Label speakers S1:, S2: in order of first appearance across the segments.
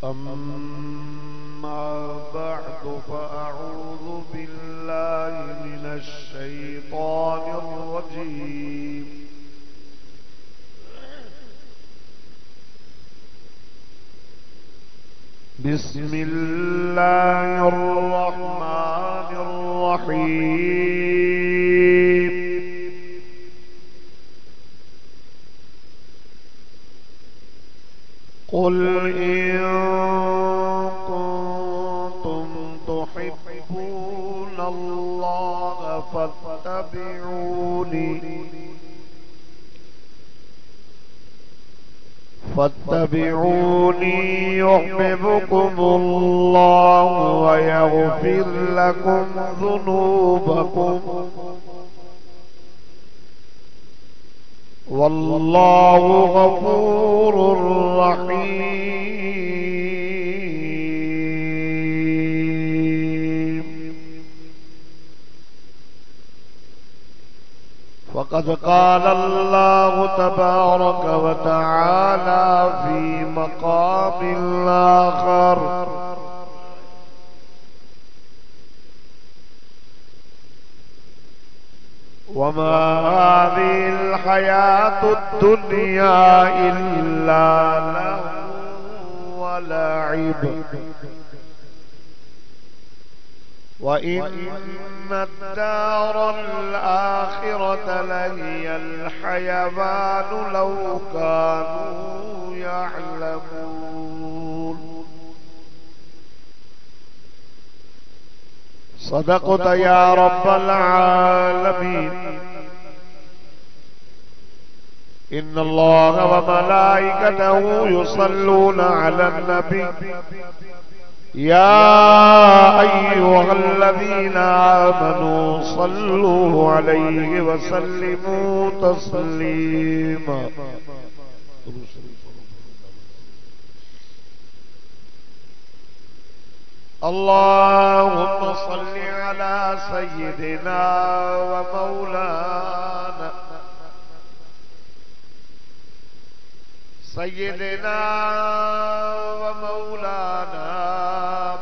S1: أما بعد فأعوذ بالله من الشيطان الرجيم بسم الله الرحمن الرحيم قل إن كنتم تحبون الله فاتبعوني يحببكم الله ويغفر لكم ذنوبكم والله غفور رحيم. فقد قال الله تبارك وتعالى في مقام آخر وما هذه الحياة الدنيا إلا لهو ولعب وإن الدار الآخرة لهي الحيوان لو كانوا يعلمون. صدقت يا رب العالمين. إن الله وملائكته يصلون على النبي يا أيها الذين آمنوا صلوا عليه وسلموا تسليما. اللهم صل على سيدنا ومولانا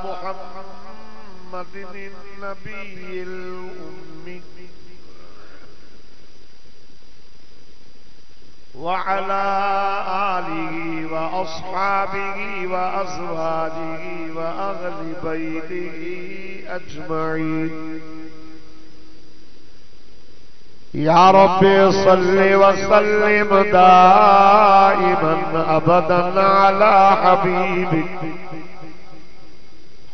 S1: محمد النبي الأمي وعلى آله وأصحابه وأزواجه وأهل بيته أجمعين. يا رب صل وسلم دائما أبدا على حبيبك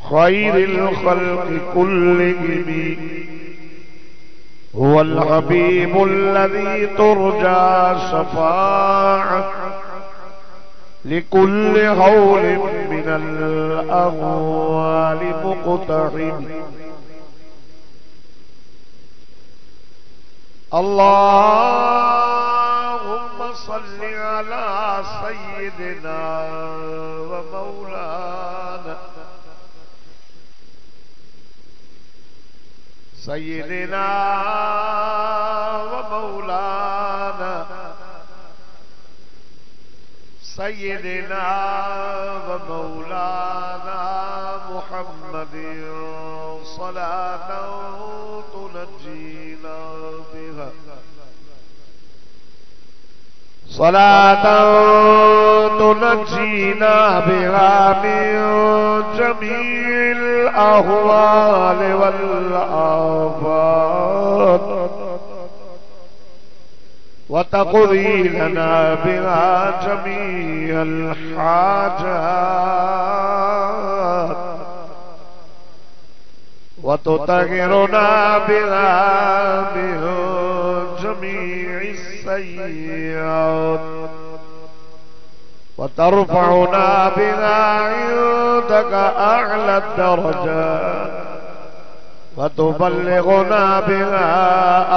S1: خير الخلق كلهم. هو الحبيب الذي ترجى شفاعته لكل هول من الأهوال مقتحم. اللهم صل على سيدنا ومولانا محمد صلاة تنجينا بها من جميع الأهوال والآفات وتقضي لنا بها جميع الحاجات وتطهرنا بها من جميع السيئات وترفعنا بها عندك أعلى الدرجات وتبلغنا بها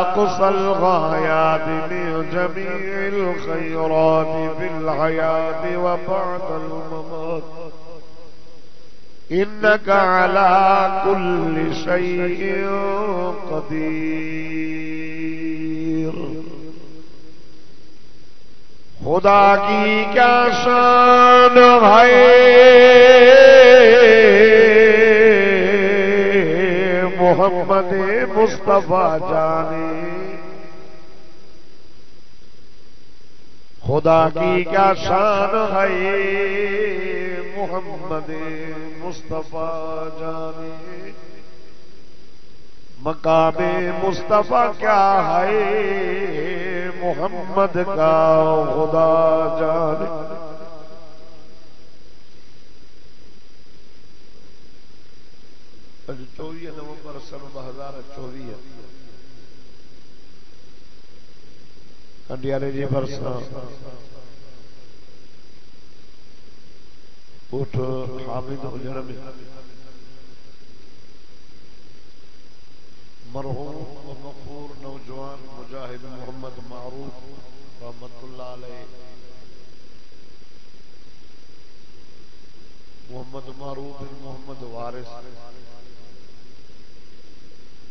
S1: أقصى الغايات من جميع الخيرات في الحياة وبعد الممات. إنك على كل شيء قدير. خدا کی کیا شان ہے मोहम्मद मुस्तफा जाने खुदा की क्या शान है मोहम्मद मुस्तफा जाने मकामे मुस्तफा क्या है मोहम्मद का खुदा जाने। अज 24 नवंबर सन 2024 कंडियाले जी भरसा उठ हामिद हुजण में मरहूम व मखूर नौजवान मुजाहिद मोहम्मद मारूफ रहमतुल्लाह अलैह मोहम्मद मारूफ बिन मोहम्मद वारिस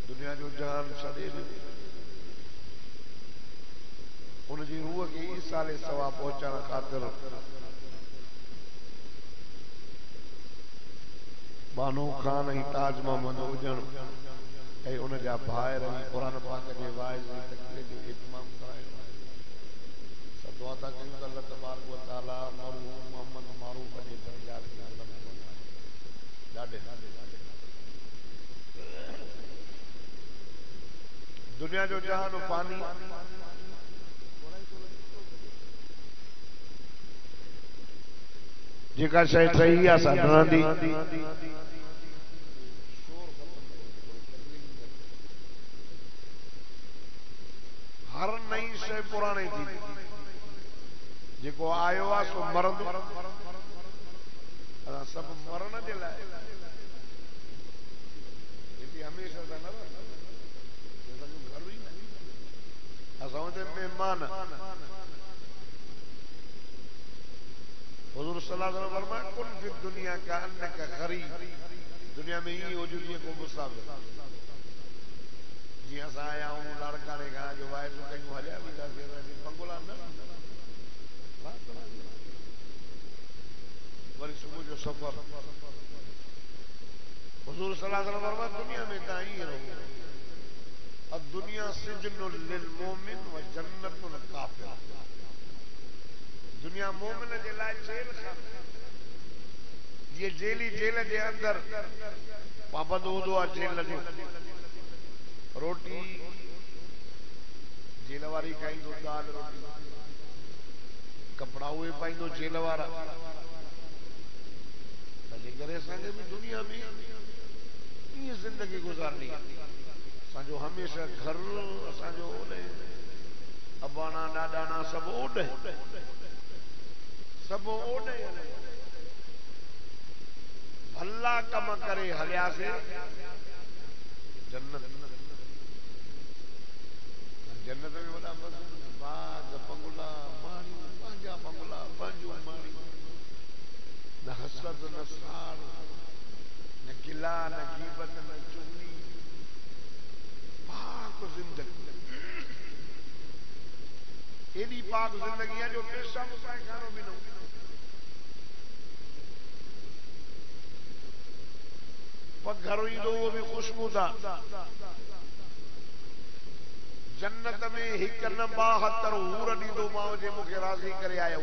S1: दुनिया जो जान छॾे उनजी रूह खे ईसाले सवा पहुचाइण ख़ातिर बानो खान ऐं ताज मोहम्मद हुजण ऐं उनजा भाइर ऐं क़ुरान पाक जे वाइज़ ऐं तक़रीर जो इत्माम करायो। सब दुआ था कयूं त अल्लाह तबारक व तआला मरहूम मोहम्मद मारूफ जे दर्जात खे बुलंद ॾाढे दुनिया जो जहान पानी जेका शइ ठही आहे सा रहंदी हर नई शइ पुराणी थी जेको आयो आहे सो मरंदो सब मरण जे लाइ हमेशा सां न घर ई असां मेहमान हुजूर सल्लल्लाहु अलैहि वसल्लम फरमाया कुन फी दुनिया का अन्नका गरीब दुनिया में ही हो जुदी को मुसाफिर जी असां आया हूं लाड़काने खां जो वाइस कयूं हलिया वेंदासीं पंगुला न वरी सुबुह जो सफर हुजूर सल्लल्लाहु अलैहि वसल्लम फरमाया दुनिया में तव्हां ईअं रहो अब दुनिया सिजनुल लिल मोमिन व जन्नतुल काफिर दुनिया मोमिन जे लाइ जेल खानो ये जेली जेल जे अंदर पाबंद हूंदो आहे जेल जो रोटी जेल वारी खाईंदो दाल रोटी कपड़ा उहे पाईंदो जेल वारा तंहिंजे करे असांखे बि दुनिया में ईअं ज़िंदगी गुज़ारणी आहे असांजो हमेशा घर असांजो ओॾे अबाणा ॾाॾाणा सभु ओॾे सब ओॾे भला कम करे हलियासीं जन्नत जन्नत में वॾा बाग बंगला माड़ियूं पंहिंजा बंगला पंहिंजूं माड़ियूं न हसद न साड़ न किला न गीबत न चुगली पाक जिंदगी एडी पाक जिंदगी है जो पेशा मुसाए खानो भी न पर घर ईंदो वो भी खुशबूदार जन्नत में हिक न 72 हूर ॾींदो मां जे मूंखे राज़ी करे आया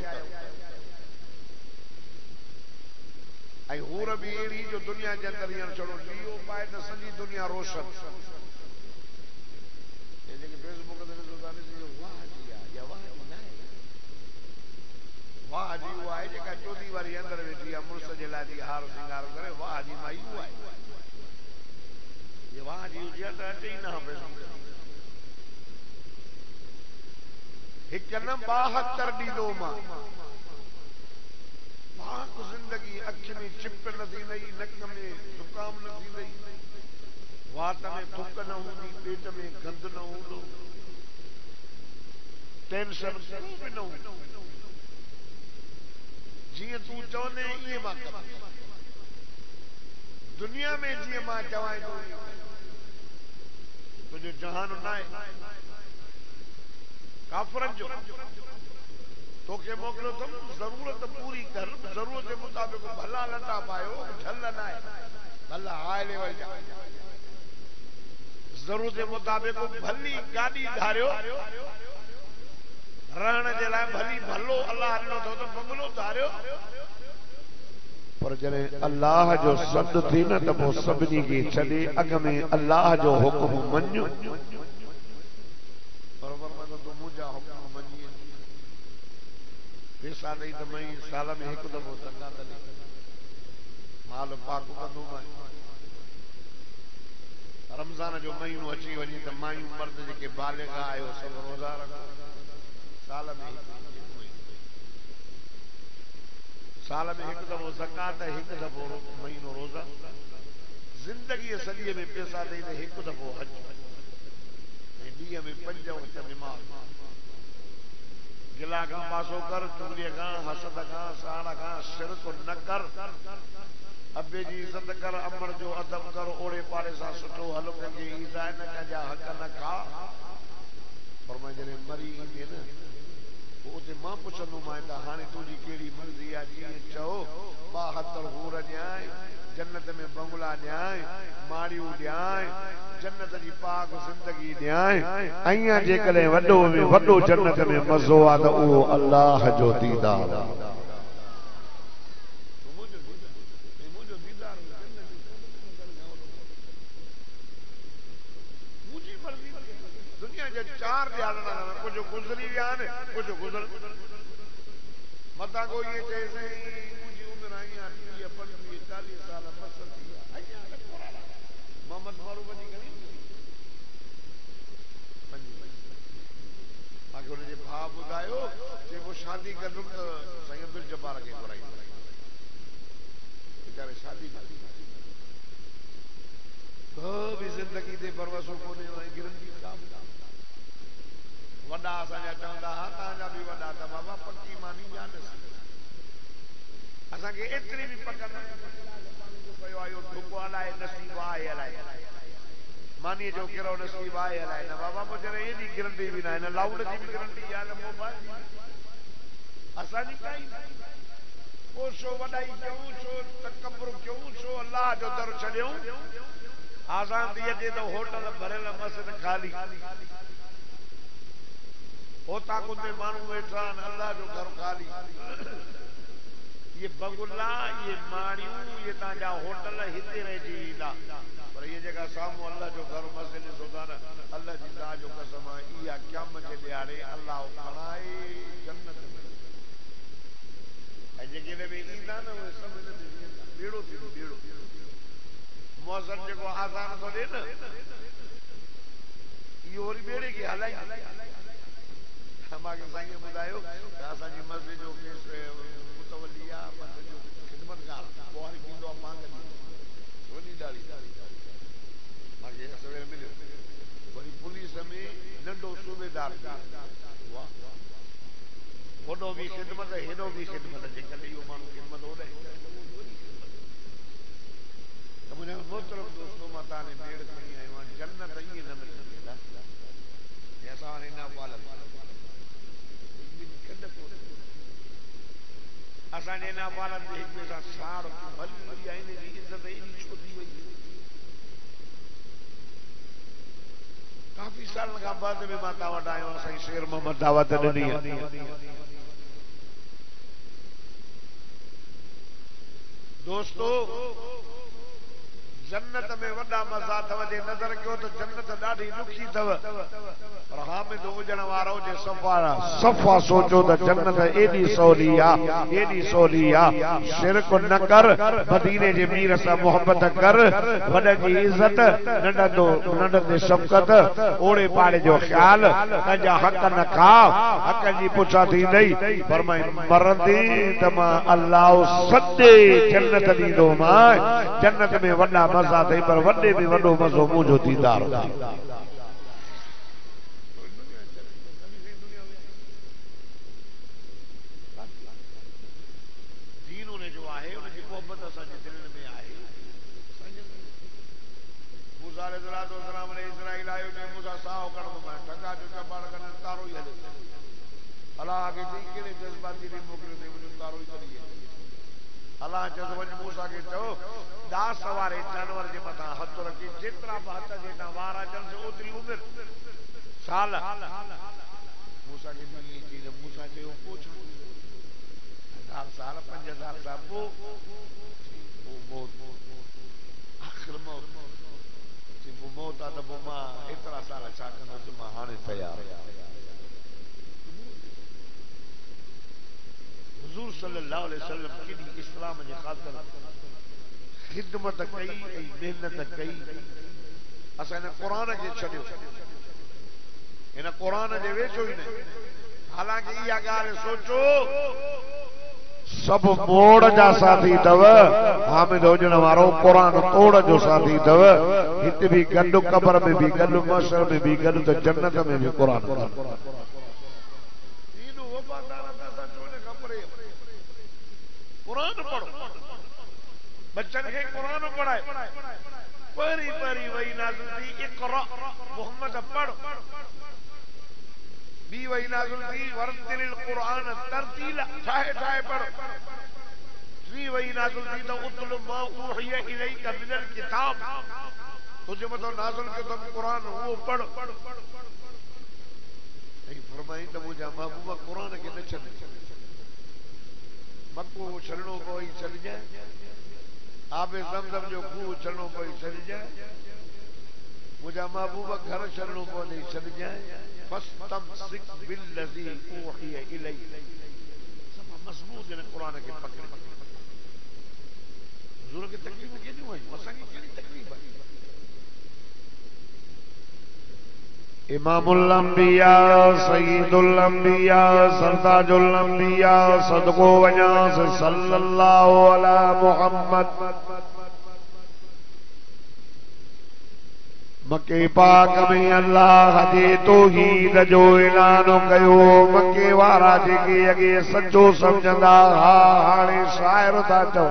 S1: ऐं हूर बि अहिड़ी जो दुनिया जे अंदरि हींअर छड़ो ॾीओ पाए त सॼी दुनिया रोशन जेके फेसबुक ते ॾिसो था ॾिसी वाह जी आहे या वाह जी न आहे वाह जी उहा आहे जेका चोधी वारी अंदरि वेठी आहे मुड़ुस जे लाइ थी हार सिंगार करे वाह जी माई उहा आहे ये वाह जी हुजे त अचे ई न फेसबुक हिक न 72 ॾींदो मां पाक जिंदगी अख में चिप न थींदई नक में जुकाम न थींदई वात में थुक न हूंदी पेट में गंद न हूंदो टेंशन बि न हूंदो जीअं तूं चवंदे ईअं मां कंदुमि दुनिया में जीअं मां चवां थो तुंहिंजो जहान न आहे काफ़रनि जो तोखे मोकिलियो अथमि ज़रूरत पूरी कर ज़रूरत जे मुताबिक़ भला लटा पायो झल न आहे भला हाय लेवल जा जरूरत के मुताबिक भली गाड़ी धारियो रहण जे लाइ भली भलो अल्लाह ॾिनो अथव त बंगलो धारियो पर जॾहिं अल्लाह जो सद थी न त पोइ सभिनी खे छॾे अॻ में अल्लाह जो हुकुम मञ बराबरि मां तूं मुंहिंजा हुकुम मञी पैसा ॾेई त मई साल में हिकु दफ़ो ज़कात ॾे माल पाक कंदो मां रमज़ान जो महीनो अची वञे त मायूं मर्द जेके बालिग आहियो सभु रोज़ा रखो साल में हिकु दफ़ो ज़कात हिकु दफ़ो महीनो रोज़ा ज़िंदगीअ सॼीअ में पैसा ॾेई त हिकु दफ़ो हज ऐं ॾींहं में 5 वक़्त निमाज़ गिला खां पासो कर चुगलीअ खां हसद खां साड़ खां शिरक न कर अबे जी इज़त कर अमर जो अदब कर ओड़े पाड़े सां सुठो हल कंहिंखे ईज़ा न कंहिंजा हक़ न खा पर मां जॾहिं मरी ईंदी न पोइ उते मां पुछंदोमांइ त हाणे तुंहिंजी कहिड़ी मर्ज़ी आहे जीअं चओ 72 हूर ॾियां जन्नत में बंगला ॾियां माड़ियूं ॾियां जन्नत जी पाक ज़िंदगी ॾियां ऐं जेकॾहिं वॾो में वॾो जन्नत में मज़ो आहे त उहो अल्लाह जो दीदार चार ॼाणा कुछ गुज़री विया आहिनि कुछ गुज़र मथां को इहे चएसि मुंहिंजी उमिरि आई आहे 30 35 40 साल बस थी विया मोहम्मद मारू वधी करे मूंखे हुनजे भाउ ॿुधायो चए पोइ शादी कंदुमि त साईं अब्दुल जब्बार खे घुराईंदुमि वीचारे शादी न थी बि ज़िंदगी ते भरवसो कोन्हे गिरंदी वॾा असांजा चवंदा हा तव्हांजा बि वॾा त बाबा पकी मानी जा असांखे एतिरी बि पक न पियो आहे ढुको हलाए नसीब आहे हलाए मानीअ जो कहिड़ो नसीब आहे हलाए न बाबा मूं जॾहिं एॾी गिरंदी बि न आहे न लाउड जी बि गिरंदी आहे न मोबाइल जी असांजी काई पोइ छो वॾाई कयूं छो तकबुर कयूं छो अल्लाह जो दर छॾियूं आज़ान थी अचे त होटल भरियल मस्जिद ख़ाली होता कुंदे माण्हू वेठा आहिनि अल्लाह जो घर ख़ाली ये बंगला ये माड़ियूं ये तव्हांजा होटल हिते रहिजी वेंदा पर इहे जेका साम्हूं अल्लाह जो घर मस्जिद ॾिसो था न अल्लाह जी तव्हां जो कसम आहे इहा क़यामत जे ॾियारे अल्लाह खणाए जन्नत में ऐं जेके हिन में ईंदा न उहे सभु हिन में वेंदा ॿेड़ो थींदो ॿेड़ो मौसम जेको आज़ान थो ॾे न इहो वरी ॿेड़े खे हलाईंदा मूंखे साईं ॿुधायो त असांजी मस्जिद जो मुतवली आहे मस्जिद जो ख़िदमतगार ॿुहारी थींदो आहे मांग वॾी ॾाढी मूंखे सवेर मिलियो वरी पुलिस में नंढो सूबेदार वॾो बि ख़िदमत हेॾो बि ख़िदमत जेकॾहिं इहो माण्हू ख़िदमत होॾे त मुंहिंजा मोहतरम दोस्तो मां तव्हांजे भेड़ खणी आयो आहियां जन्नत ईअं न मिलंदी असां हाणे न पालनि असांजे हिन अवालनि ते हिक ॿिए सां साड़ भली वई आहे हिन जी इज़त एॾी छो थी वई काफ़ी सालनि खां बाद में मां तव्हां वटि आयो आहियां साईं शेर मोहम्मद दावत ॾिनी आहे दोस्तो जन्नत में वॾा मज़ा अथव जे नज़र कयो त जन्नत ॾाढी ॾुखी अथव पर हामिद हुजण वारो जे सफ़ा सोचो त जन्नत एॾी सवली आहे शिरक न कर मदीने जे मीर सां मोहब्बत कर वॾनि जी इज़त नंढनि ते शफ़क़त ओड़े पाड़े जो ख़्याल कंहिंजा हक़ न खा हक़ जी पुछा थींदई पर मां मरंदी त मां अल्लाह सॼे जन्नत ॾींदोमांइ जन्नत में वॾा मज़ा अथई पर वॾे में वॾो मज़ो मुंहिंजो दीदार अल्लाह जब वञ मूसा खे चओ 10 वारे जानवर जे मथां हथ रखी जेतिरा बि हथ जेतिरा वार अचनि से ओतिरी उमिरि साल मूसा खे मिली चीज मूसा चयो पोइ 10 साल 5000 साल पोइ आख़िर मौत आहे त पोइ मां एतिरा साल छा कंदुसि मां हाणे तयार हुज़ूर सल्लल्लाहु अलैहि वसल्लम केॾी इस्लाम जे ख़ातिर खिदमत कई ऐं महिनत कई असां हिन क़ुरान खे छॾियो हिन क़ुरान जे वेझो ई न हालांकि इहा ॻाल्हि सोचो सब मोड़ जा साथी अथव हामिद हुजण वारो क़ुरान तोड़ जो साथी अथव हिते भी गॾु क़बर में भी गॾु मशर में भी गॾु त जन्नत में भी क़ुरान क़ुरान पढ़ो बच्चन खे क़ुरान पढ़ाए परी परी वही नाज़िल थी इक़रा मोहम्मद पढ़ बी वही नाज़िल थी वरतिल क़ुरान तरतीला ठाहे ठाहे पढ़ टी वही नाज़िल थी तो उतलु मा ऊहिया इलैका मिनल किताब तुझे मथो नाज़िल के तो क़ुरान वो पढ़ ऐं फरमाई त मुंहिंजा महबूब क़ुरान खे न छॾ मक्को छॾणो पई छॾजांइ आबे ज़मज़म जो खूह छॾणो पई छॾजांइ मुंहिंजा महबूब घर छॾणो पवंदई छॾजांइ फस्तमसिक बिल्लज़ी ऊहिया इलैक सब मज़बूत इन क़ुरान खे पकड़ हुज़ूर खे तकलीफ़ केॾियूं आहियूं असांखे कहिड़ी तकलीफ़ आहे इमामुल अंबिया सय्यदुल अंबिया सरताजुल अंबिया सदको वञास सल्लल्लाहु अला मुहम्मद मक्के पाक में अल्लाह जे तौहीद जो ऐलान कयो मक्के वारा जेके अॻे सचो समझंदा हा हाणे शाइर था चओ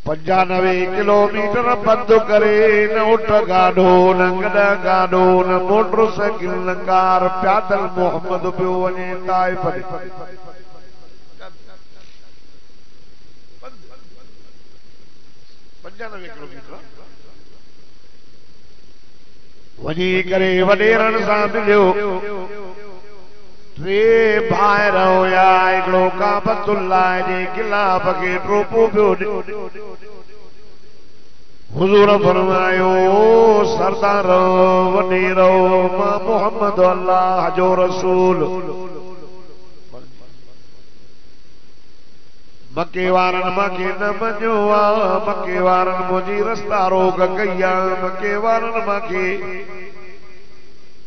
S1: 95 किलोमीटर पंध करे न उठ गाॾो न गॾ गाॾो न मोटरसाइकिल न कार पैदल मोहम्मद पियो वञे ताइफ 95 किलोमीटर वञी करे वॾेरनि सां मिलियो टे भाइर हुया हिकिड़ो काबतुल्लाह जे गिलाफ खे टोपो पियो हुज़ूर फरमायो सरदार वॾेरो मां मोहम्मद अल्लाह जो रसूल मके वारनि मूंखे न मञियो आहे मके वारनि मुंहिंजी रस्ता रोक कई आहे मके वारनि मूंखे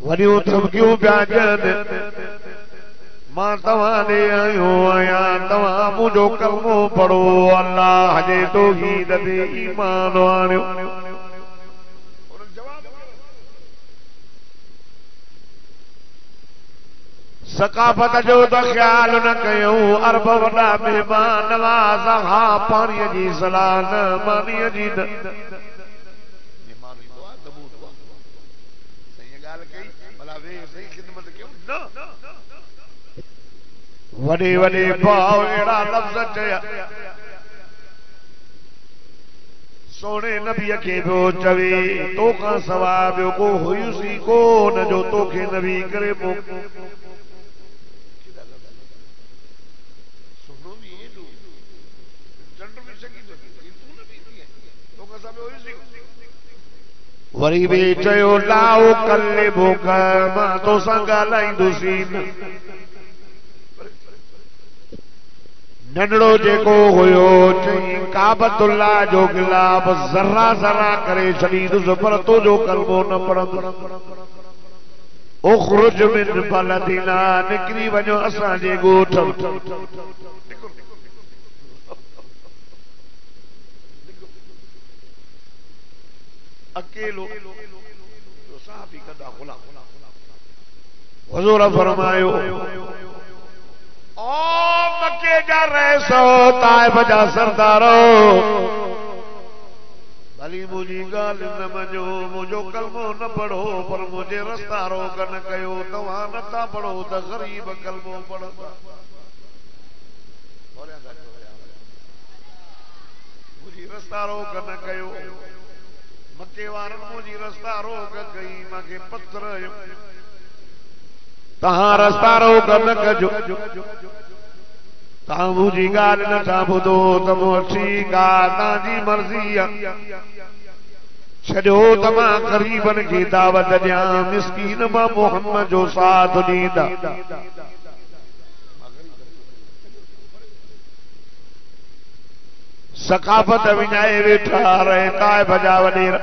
S1: वॾियूं धमकियूं पिया ॾियनि मां तव्हां ॾे आयो आहियां तव्हां मुंहिंजो कलमो पढ़ो अल्लाह जे तौहीद ते ईमान आणियो सकाफ़त जो त ख़्याल न कयूं अरब वॾा महिमान नवाज़ हा पाणीअ जी सलाह न मानीअ जी न वॾे वॾे भाव अहिड़ा लफ़्ज़ चया सोने नबीअ खे पियो चवे तोखां सवाइ ॿियो को हुयुसी कोन जो तोखे नबी करे वरी बि चयो लाओ कल्ले भूख मां तोसां ॻाल्हाईंदुसि नंढड़ो जेको हुयो चई काबतुल्लाह जो गिलाफ ज़रा ज़रा करे छॾींदुसि पर तुंहिंजो कलमो न पढ़ंदुसि उख़रुज मिन बलदिना निकिरी वञो असांजे ॻोठ अकेलो सहाबी कंदा गुलाम हुज़ूर फरमायो ओ मक्के जा रईसो ताइफ जा सरदारो भली मुंहिंजी मुझी गाल न मञो मुझो कलमो न पढ़ो पर मुझे रास्ता रोक न कयो तव्हां नथा पढ़ो त गरीब कलमो पढ़ंदा मुझी रास्ता रोक न कयो मके वारन मुझी रास्ता रोक कई मांखे पत्थर तहां रास्ता रोक न कजो तहां मुझी गाल नथा ॿुधो त ठीक आ तव्हांजी मर्ज़ी आहे छॾियो त मां ग़रीबन खे दावत ॾियां मिस्कीन मां मोहम्मद जो साथ ॾींदा सकाफ़त विञाए वेठा रहे ताइब जा वॾेरा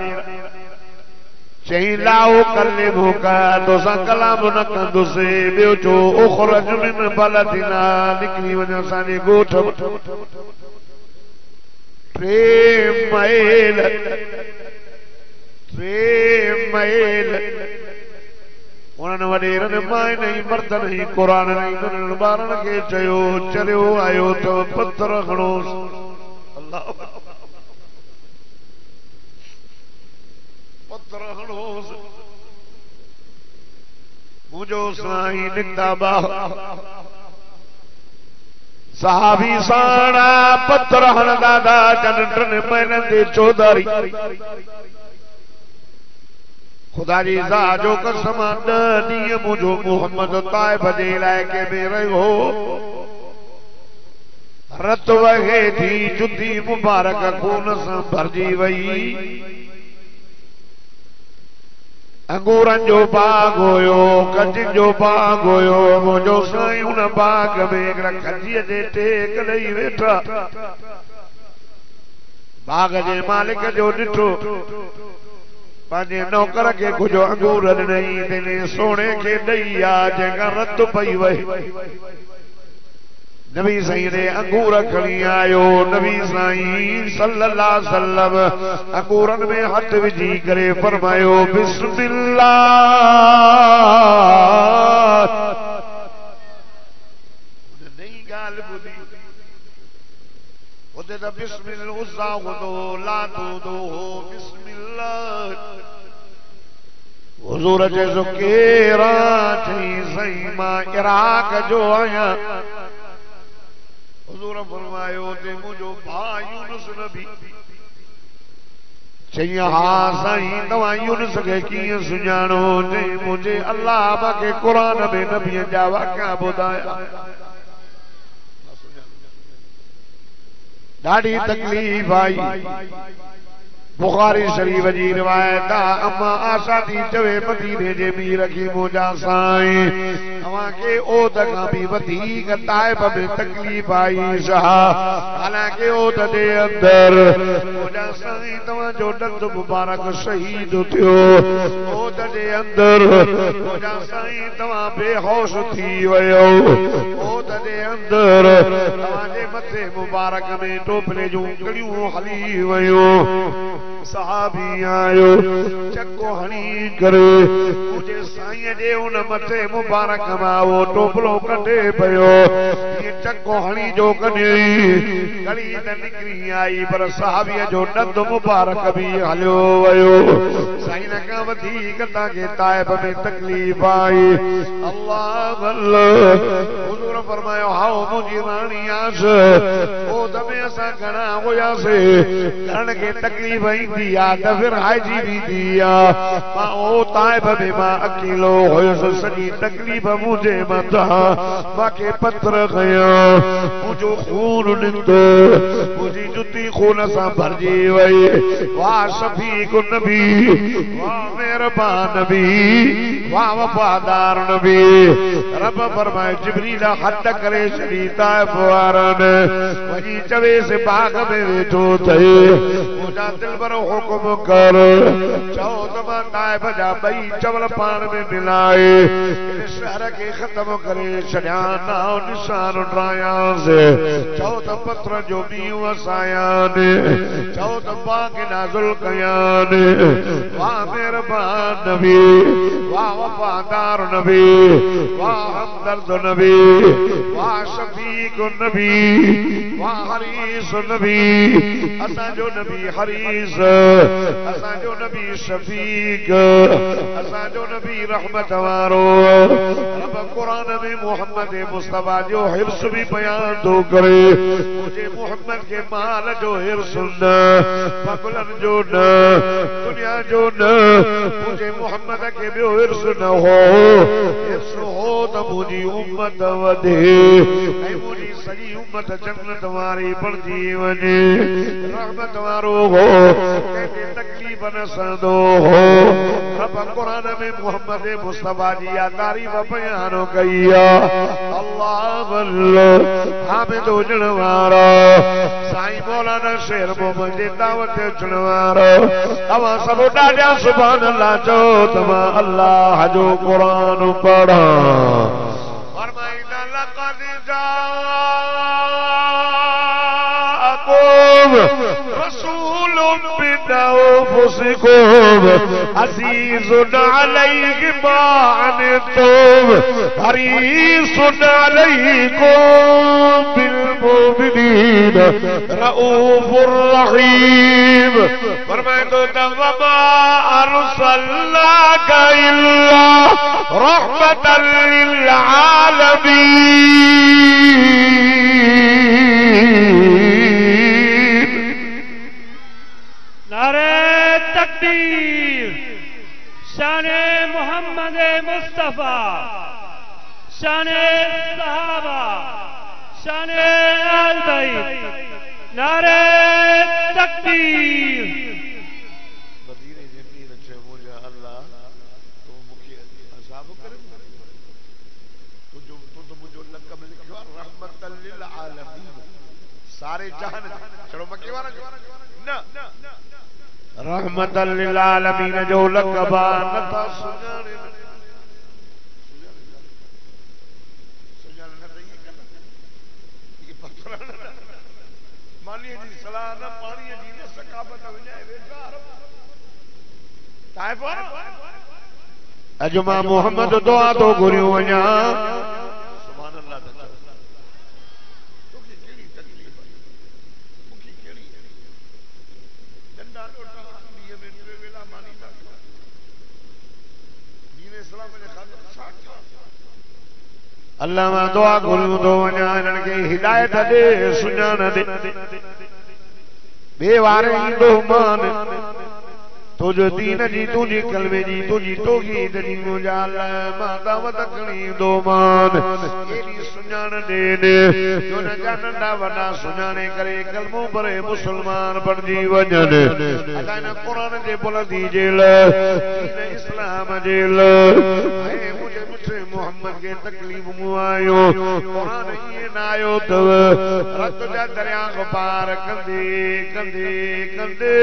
S1: चई लाओ कल्ले भूका तोसां कलाम न कंदुसि ॿियो चो उखरज मिन बलदिना निकिरी वञ असांजे ॻोठ टे मैल उन्हनि वॾेरनि माइनि ऐं मर्दनि ऐं क़ुर ऐं ॿारनि खे चयो चरियो आयो त पत्थर खणोसि पत्थर खणोसि मुंहिंजो साईं निकिता सहाबी साणा पत्थर हणंदा था चन टिनि महीननि ते चौधारी खुदा जी ज़ात जो कसम 10 ॾींहं मुंहिंजो मोहम्मद ताइब जे इलाइक़े में रहियो रत वहे थी जुती मुबारक खून सां भरिजी वई अंगूरनि जो बाग हुयो कचिन जो बाग हुयो मुंहिंजो साईं हुन बाग में हिकिड़ा खजीअ जे टेक ॾेई वेठा बाग जे मालिक जो ॾिठो पंहिंजे नौकर खे कुझु अंगूर ॾिनई तेने सोणे खे ॾेई आहे जंहिंखां रत पई वई नबी साईं ने अंगूर खणी आयो नबी साईं सल्लल्लाहु अलैहि वसल्लम अंगूरनि में हथ विझी करे फरमायो बिस्मिल्लाह नई ॻाल्हि ॿुधी उते त बिस्मिल्लाह उज़्ज़ा हूंदो लात हूंदो बिस्मिल्लाह हुज़ूर चयो केरा चई साईं मां इराक जो आहियां हुज़ूर फरमायो ते मुंहिंजो भाउ यूनुस नबी चई हा साईं तव्हां यूनुस खे कीअं सुञाणो चई मुंहिंजे अल्लाह मूंखे क़ुर में नबीअ जा वाक़िआ ॿुधाया ॾाढी तकलीफ़ आई बुखारी शरीफ जी रिवायत अम्मा आशा थी चवे मदीने जे मीर खे मुंहिंजा साईं तव्हांखे ओद खां बि वधीक ताइब में तकलीफ़ आई हालांकि ओद जे अंदरि मुंहिंजा साईं तव्हांजो ॾंद मुबारक शहीद थियो ओद जे अंदरि मुंहिंजा साईं तव्हां बेहोश थी वियो ओद जे अंदरि तव्हांजे मथे मुबारक में टोपले जूं कड़ियूं हली वियूं सहाबी आयो चको हणी करे मुझे साईं जे उन मथे मुबारक मां वो टोपलो कढे पियो ये चको हणी जो कढी कड़ी त निकरी आई पर सहाबीअ जो ॾंद मुबारक बि हलियो वियो साईं खां वधीक तव्हांखे ताइब में तकलीफ़ आई अल्लाह अल्लाह हुज़ूर फरमायो हाओ मुंहिंजी राणी आस ओद में असां घणा हुयासीं करण खे तकलीफ़ ईंदी आहे त फिर हाइजी वेंदी आहे मां ओ ताइब में मां अकेलो हुयुसि सॼी तकलीफ़ मुंहिंजे मथां मूंखे पत्थर खयां मुंहिंजो खून निकितो मुंहिंजी जुती खून सां भरिजी वई वाह शफीक नबी वाह मेहरबान नबी वाह वफ़ादार नबी रब फरमाए जिब्रील हथ करे छॾी ताइफ वारनि वञी चवेसि बाग में वेठो अथई मुंहिंजा दिलबर हुकुम कर चओ त मां ताइब जा ॿई चवल पाण में मिलाए शहर खे ख़त्म करे छॾियां नाओ निशान ड्रायांसि चओ त पत्र जो मींहुं वसायानि चओ त बाग नाज़ुल कयानि वाह मेहरबान नबी वाह वफादार नबी, वाह हमदर्द नबी, वाह शफीक नबी, वाह हरीस नबी। असांजो नबी हरीस, असांजो नबी शफीक, असांजो नबी रहमत वारो। रब कुरान में मोहम्मद मुस्तफा जो हिर्स भी बयान थो करे। मुझे मोहम्मद के माल जो हिर्स न, बबलन जो न, दुनिया जो न, मुझे मोहम्मद के ॿियो हिर्स न हो। हिर्स हो त मुंहिंजी उम्मत वधे ऐं मुंहिंजी सॼी उम्मत जन्नत वारी बणिजी वञे। रहमत वारो हो, कंहिंखे तकलीफ़ न सहंदो हो। रब कुरान में मोहम्मद मुस्तफा जी तारीफ़ बयान कई आहे। अल्लाह वल्लह हामिद हुजण वारा साईं मौलाना शेर मोहम्मद जे दावत ते अचण वारा। अवां सभु ॾाढा सुभान अल्लाह चओ त मां अल्लाह जो कुरान पढ़ा। फरमाईंदा लक़द जाअकुम रसूलुम मिन अनफुसिकुम अज़ीज़ुन अलैहि मा अनित्तुम हरीसुन अलैकुम बिल मुमिनीन रऊफुर रहीम। फरमाइंदो त वमा अरसलनाका इल्ला रहमतल लिल आलमीन।
S2: नारे तकबीर। शाने मोहम्मद मुस्तफा, शाने सहाबा, शाने अहल बैत। नारे तकबीर।
S1: वज़ीर ज़मीन चयो मुंहिंजा अल्लाह तो मूंखे अज़ाब करे। तुंहिंजो मुंहिंजो लक़ब लिखियो आहे रहमतल लिल आलमीन, सारे जहान। चलो मके वारा न रहमतल लिल आलमीन जो लक़ब नथा सुञाणे। मानी जी सलाह न, पानी जी न, सकाबत विञाए वेठा ताइफ़। अॼु मां मोहम्मद दुआ तो घुरियो वञा। सुभान अल्लाह त चओ। तोखे कहिड़ी तकलीफ़ आहे? मूंखे कहिड़ी नंढा ॾोटा ॾींहं में 2 वेला मानी था खाओ। दीन इस्लाम जे ख़ातिर छा कयो? अल्लाह मां दुआ घुरियो थो वञा, हिननि खे हिदायत ॾे, सुञाण ॾे। ॿिए वारे ईंदो मान तुझ दीन जी, तुझी कलमे जी, तुझी तौहीद जी मुंहिंजा अल्लाह मां दावत खणी ईंदो मान। एॾी सुञाण ॾे जो न जा नंढा वॾा सुञाणे करे कलमो भरे मुस्लमान बणिजी वञनि। अलाह हिन क़ुरान जे बुलंदी जे लाइ, दीन इस्लाम जे लाइ ऐं मुंहिंजे मिठे मोहम्मद खे तकलीफ़ मूं आयो। क़ुरान ईअं न आयो अथव रत जा दरिया पार कंदे कंदे कंदे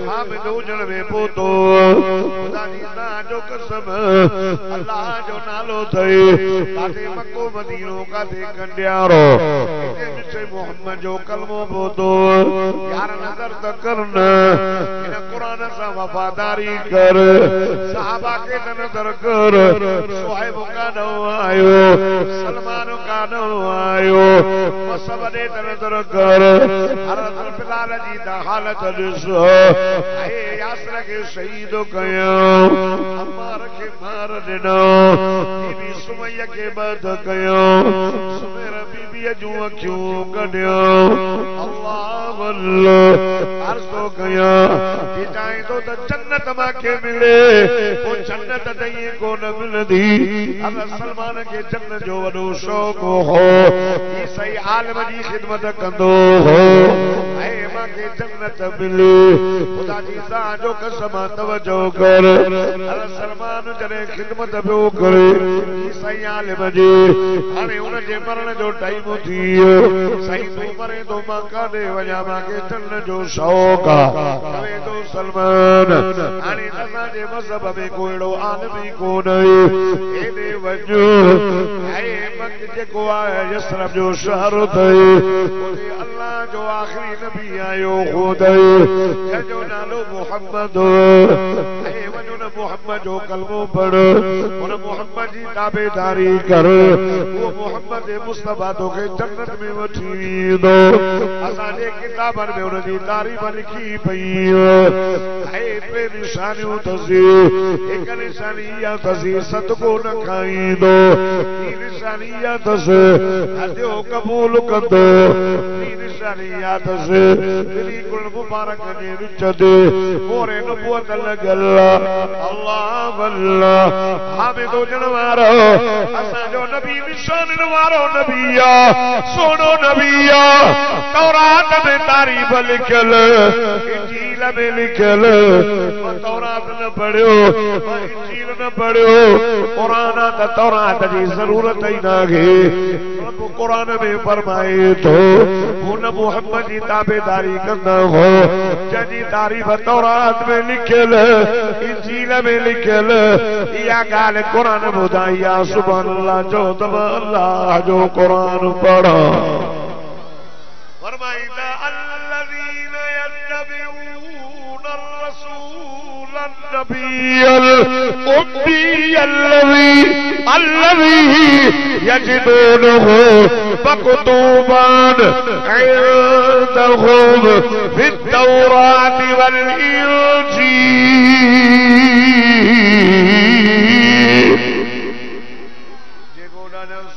S1: हामिद हुजण में पहुतो। ख़ुदा जी ज़ात जो कसम, अल्लाह जो नालो अथई। काथे मको मदीनो, काथे कंडियारो, हिते मिठे मोहम्मद जो कलमो पहुतो। यार नज़र त करन, हिन क़ुरान सां वफ़ादारी कर। सहाबा खे त नज़र कर, सुहैब कान आयो, सलमान कान आयो। मसब ॾे त नज़र कर, हज़रत बिलाल जी त हालत ॾिस। यासर के शहीद कयो, अम्मार के मार ॾिनो, बीबी सुमैया के बद कयो, सुमेर बीबी जूं अखियूं कढियो। अल्लाह वल्लह अर्ज़ थो कयां, जे चाहींदो त जन्नत मांखे मिले, पोइ जन्नत त ईअं कोन मिलंदी। हज़रत सलमान खे जन्नत जो वॾो शौक़ हो। ही सही आलिम जी ख़िदमत कंदो हो ऐं मांखे जन्नत मिले। ख़ुदा जी ज़ात जो कसम, तवज्जो कर। हज़रत सलमान जॾहिं ख़िदमत पियो करे सही आलिम जी, हाणे उनजे मरण जो टाइम थी वियो। सही तूं मरे थो, मां काॾे वञा, मांखे जन्नत जो शौक़ आहे। चवे थो सलमान, हाणे असांजे मज़हब में को अहिड़ो आलिम ई कोन आहे। हेॾे वञो ऐं मक्के जेको आहे यसरब जो शहर अथई, उते अल्लाह जो आख़िरी नबी आयो ख़ुद, जंहिंजो नालो मोहम्मद। वञो न मोहम्मद जो कलमो पढ़ उन मोहम्मद जी ताबेदारी कर वो मोहम्मद मुस्तफा तो के जन्नत में वठी वेंदो असांजे किताबनि में उन जी तारीफ़ लिखी पई है टे निशानियूं अथसि हिक निशानी इहा अथसि सदको न खाईंदो ॿी निशानी इहा अथसि हदियो क़बूल कंदो ॿी निशानी इहा अथसि बिल्कुल मुबारक जे विच ते मोरे नबूअत लॻल अल्लाह अल्लाह हामिद हुजण वारो असांजो नबी निशानन वारो नबी आहे सोनो नबी आहे तौरात में तारीफ़ लिखियल इंजील में लिखियल तौरात न पढ़ियो इंजील न पढ़ियो कुरान त तौरात जी ज़रूरत ही नाहे रब कुरान में फरमाए थो हुन मोहम्मद जी ताबेदारी कंदा हो जंहिंजी तारीफ़ तौरात में लिखियल इंजील में लिखियल इहा ॻाल्हि कुरान ॿुधाई आहे सुभान अल्लाह चओ त अल्लाह जो कुरान पढ़ो फरमाईंदा الذين يتبعون الرسول النبي الأمي الذي يجدونه مكتوبا عندهم في التوراة والإنجيل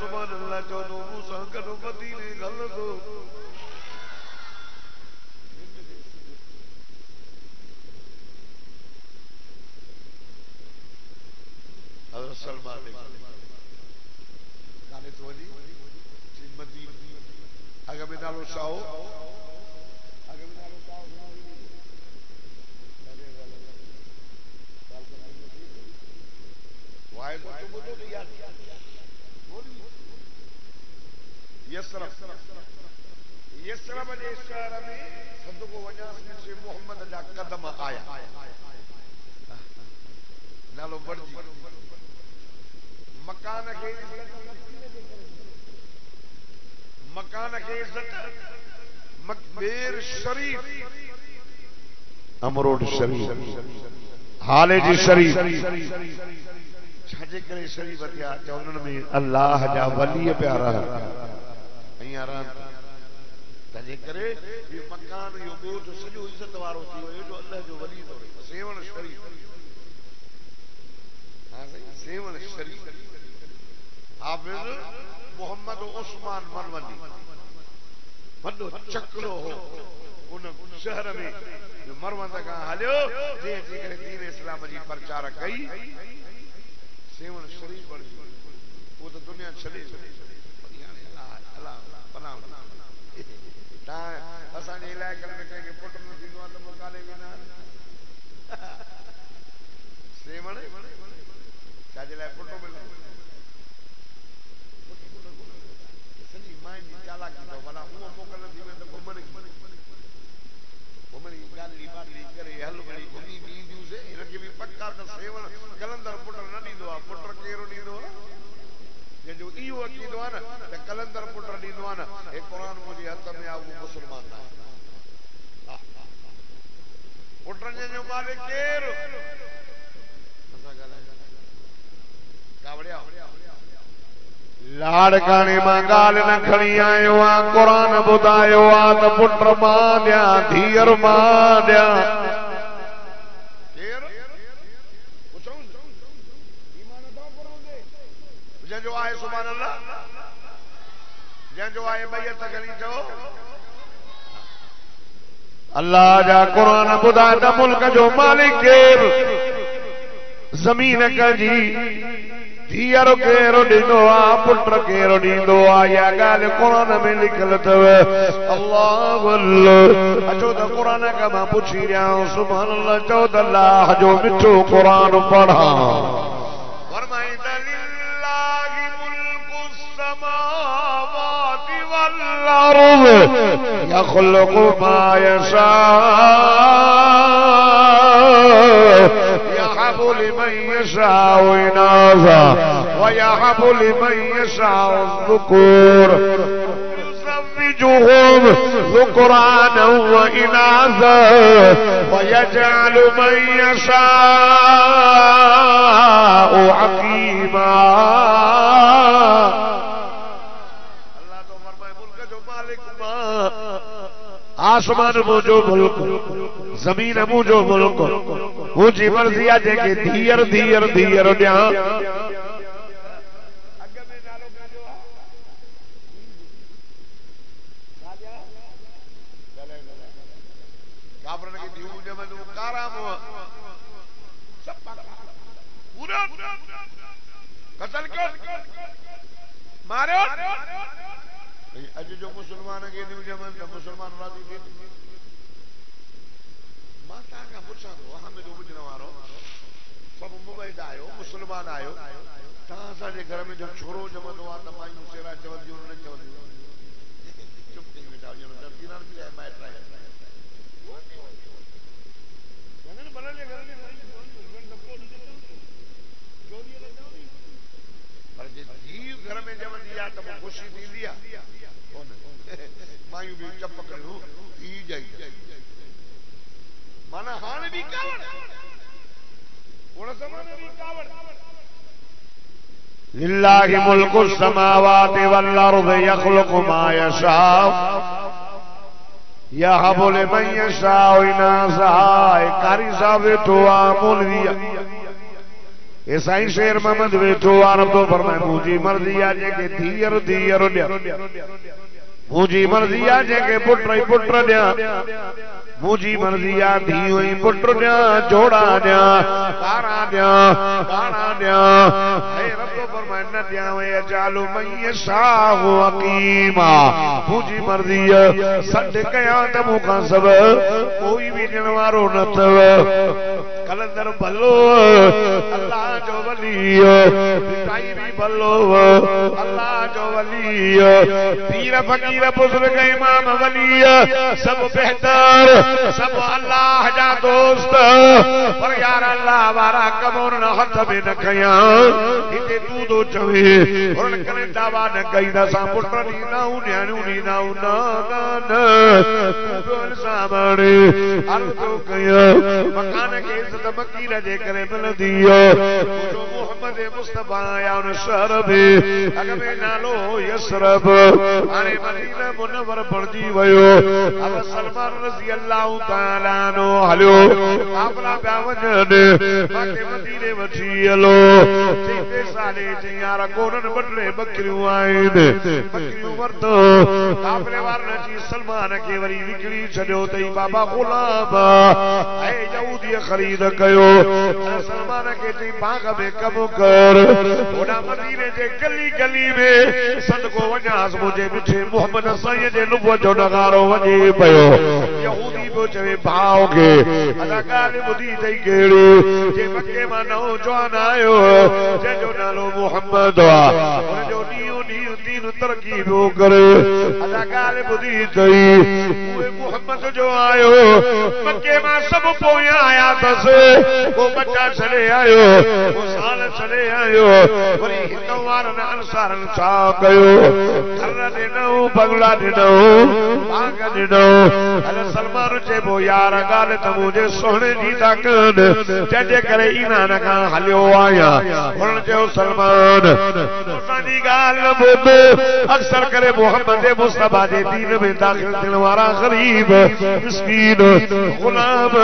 S1: سبحان الله جو موسى کدو مدینے غلطو حضرت سلمان गाने तो वली मदीन अगर में नालो शाह वाइज तो मुझे नहीं याद यसरफ जे शहर में सदको वजास में से मोहम्मद जा कदम आया नालो बढ़जी मकान के इज्जत मकबेर शरीफ अमरोड शरीफ हाले जी शरीफ छाजे करे शरीफ थिया चवण में अल्लाह जा वली प्यारा तंहिंजे करे ये मकान यो ॿियो जो सॼो इज़त वारो थी वियो जो अल्लाह जो वली थो रहे सेवण शरीफ सेवण शरीफ हाफिज मोहम्मद उस्मान मनवनी वॾो चकलो हो उन शहर में मरवंद खां हलियो जंहिं करे दीन इस्लाम जी प्रचार कई सेवण शरीफ बणजी वो तो दुनिया छॾे असांजे इलाइक़नि में कंहिंखे पुट न थींदो आहे त मुकाले वेंदा सेवण छाजे लाइ पुट मिलंदो सॼी माइन जी चालाकी अथव भला हूअ मोकल थी वेंदो घुमण घुमणी ॻाल्हि ॿाल्हि करे हल भली घुमी बि ईंदियूंसीं हिनखे बि पका त सेवण कलंदर पुट न ॾींदो आहे पुट कहिड़ो ॾींदो आहे जंहिंजो इहो अक़ीदो आहे न त कलंदर पुट ॾींदो आहे न हे क़ुरान मुंहिंजे हथ में आहे उहो मुस्लमान आहे पुटनि जंहिंजो मालिक केरु लाड़काणे मां ॻाल्हि न खणी आयो आहे क़ुरान ॿुधायो आहे त पुट मां ॾियां धीअर मां ॾियां जंहिंजो आहे सुभान अल्लाह जंहिंजो आहे बैत खणी चओ अल्लाह जा क़ुरान ॿुधाए त मुल्क जो मालिक केरु ज़मीन कजी धीअर केरो ॾींदो आहे पुट केरो ॾींदो आहे इहा ॻाल्हि क़ुरान में लिखियल अथव अल्लाह अल्लाह अचो त क़ुरान खां मां पुछी रहियां सुभान अल्लाह चओ त अल्लाह जो मिठो क़ुरान पढ़ां फरमाईंदा लिल्लाहि मुल्कु समावाति वल अर्ज़ यख़्लुक़ु मा यशा يهب لمن يشاء إناثا ويهب لمن يشاء الذكور يزوجهم يزوجهم ذكرانا وإناثا ويجعل من يشاء عقيما. अल्लाह तो फरमाए मुल्क जो मालिक मां, आसमान मुझो मुल्क, जमीन मुझो मुल्क, मुझी मर्जी आ जेके धीअर धीअर धीअर ॾियां. मारो अज जो मुसलमान के न्यू जमन तो मुसलमान राजी थी. माता का पुछा तो हमें जो बुझण वारो सब मुबैद आयो मुसलमान आयो तहां असांजे घर में जो छोरो जमंदो आहे त मायूं सेरा चवंदियूं न चवंदियूं चुप थी वेठा हुजनि जब किनार बि आहे माइट आहे वञनि भले घर में पर जे जीव घर में जमंदी आहे त ख़ुशी थींदी आहे कोन. मायूं बि चप करियूं ई जाई माना हाणे बि कावड़ कोन ज़माने बि कावड़. लिल्लाहि मुल्कु समावाति वल अर्दि यख़्लुक़ु मा यशाअ यहबु लिमन यशाअ इनासा. कारी साहब वेठो आहे मौलवी ए साईं शेर मोहम्मद वेठो आहे रब्बो फरमाए मुंहिंजी मर्ज़ी आहे जेके धीअर धीअर ॾियां, मुंहिंजी मर्ज़ी आहे जेके पुट ई पुट ॾियां, मुंहिंजी मर्ज़ी आहे धीअ ई पुट ॾियां, जोड़ा ॾियां, कारा ॾियां, कारा ॾियां. हे रब्बो फरमाए न ॾियां वे अजालु मन यशाअ अक़ीमा. मुंहिंजी मर्ज़ी सॾ कयां त मूंखां सभु कोई बि ॾियण वारो न अथव. कलंदर भलो अल्लाह जो वली, पिताई भी भलो अल्लाह जो वली, पीर फकीर बुजुर्ग इमाम वली सब बेहतर, सब अल्लाह जा दोस्त. पर यार अल्लाह वारा कमोन न हथ में न कया हिते तू तो चवे और करे दावा न कई दा सा पुट नीनाऊ न्याणू नीनाऊ ना ना ना तू सामने हल तो कया मकान के इज्जत मकीर जे करे मिलदी जो मोहम्मद मुस्तफा या उन शहर में अग में नालो यसरब हाणे मदीना मुनव्वर बणजी वयो. अब सलमान रज़ी अल्लाह ताला नो हलियो आपला पिया वञनि बाक़ी मदीने वठी हलो. चईते साले चई यार कोनन बटले बकरियूं आहिनि, बकरियूं वरतो. काफ़िले वारनि अची सलमान खे वरी विकिणी छॾियो अथई बाबा गुलाम ऐं यहूदी ख़रीद कयो. सलमान खे चई बाग में कमु कर, होॾा मदीने जे गली गली में सदको वञासि मुंहिंजे मिठे मोहम्मद साईं जे नुबुवत जो नगारो वञे पियो. यहूदी पियो चवे भाउ खे असां ॻाल्हि ॿुधी अथई कहिड़ी जे मके मां नौजवान आयो जंहिंजो नालो मोहम्मद आहे हुनजो ॾींहों ॾींहुं दीन तरक़ी पियो करे. असां ॻाल्हि ॿुधी अथई उहे मोहम्मद जो आयो मके मां सभु पोयां आया अथसि, को बचा छॾे आयो, को साल छॾे आयो. वरी हिक वारनि अंसारनि छा कयो, घर ॾिनऊं, बंगला ॾिनऊं, बाग ॾिनऊं. अरे सलमान चइबो यार ॻाल्हि त मुंहिंजे सोने जी था कनि जंहिंजे करे ईमान खां हलियो आहियां. हुननि चयो सलमान असांजी ॻाल्हि न ॿुध, अक्सर करे मोहम्मद मुस्तफा जे दीन में दाख़िल थियण वारा ग़रीब मिस्कीन गुलाम.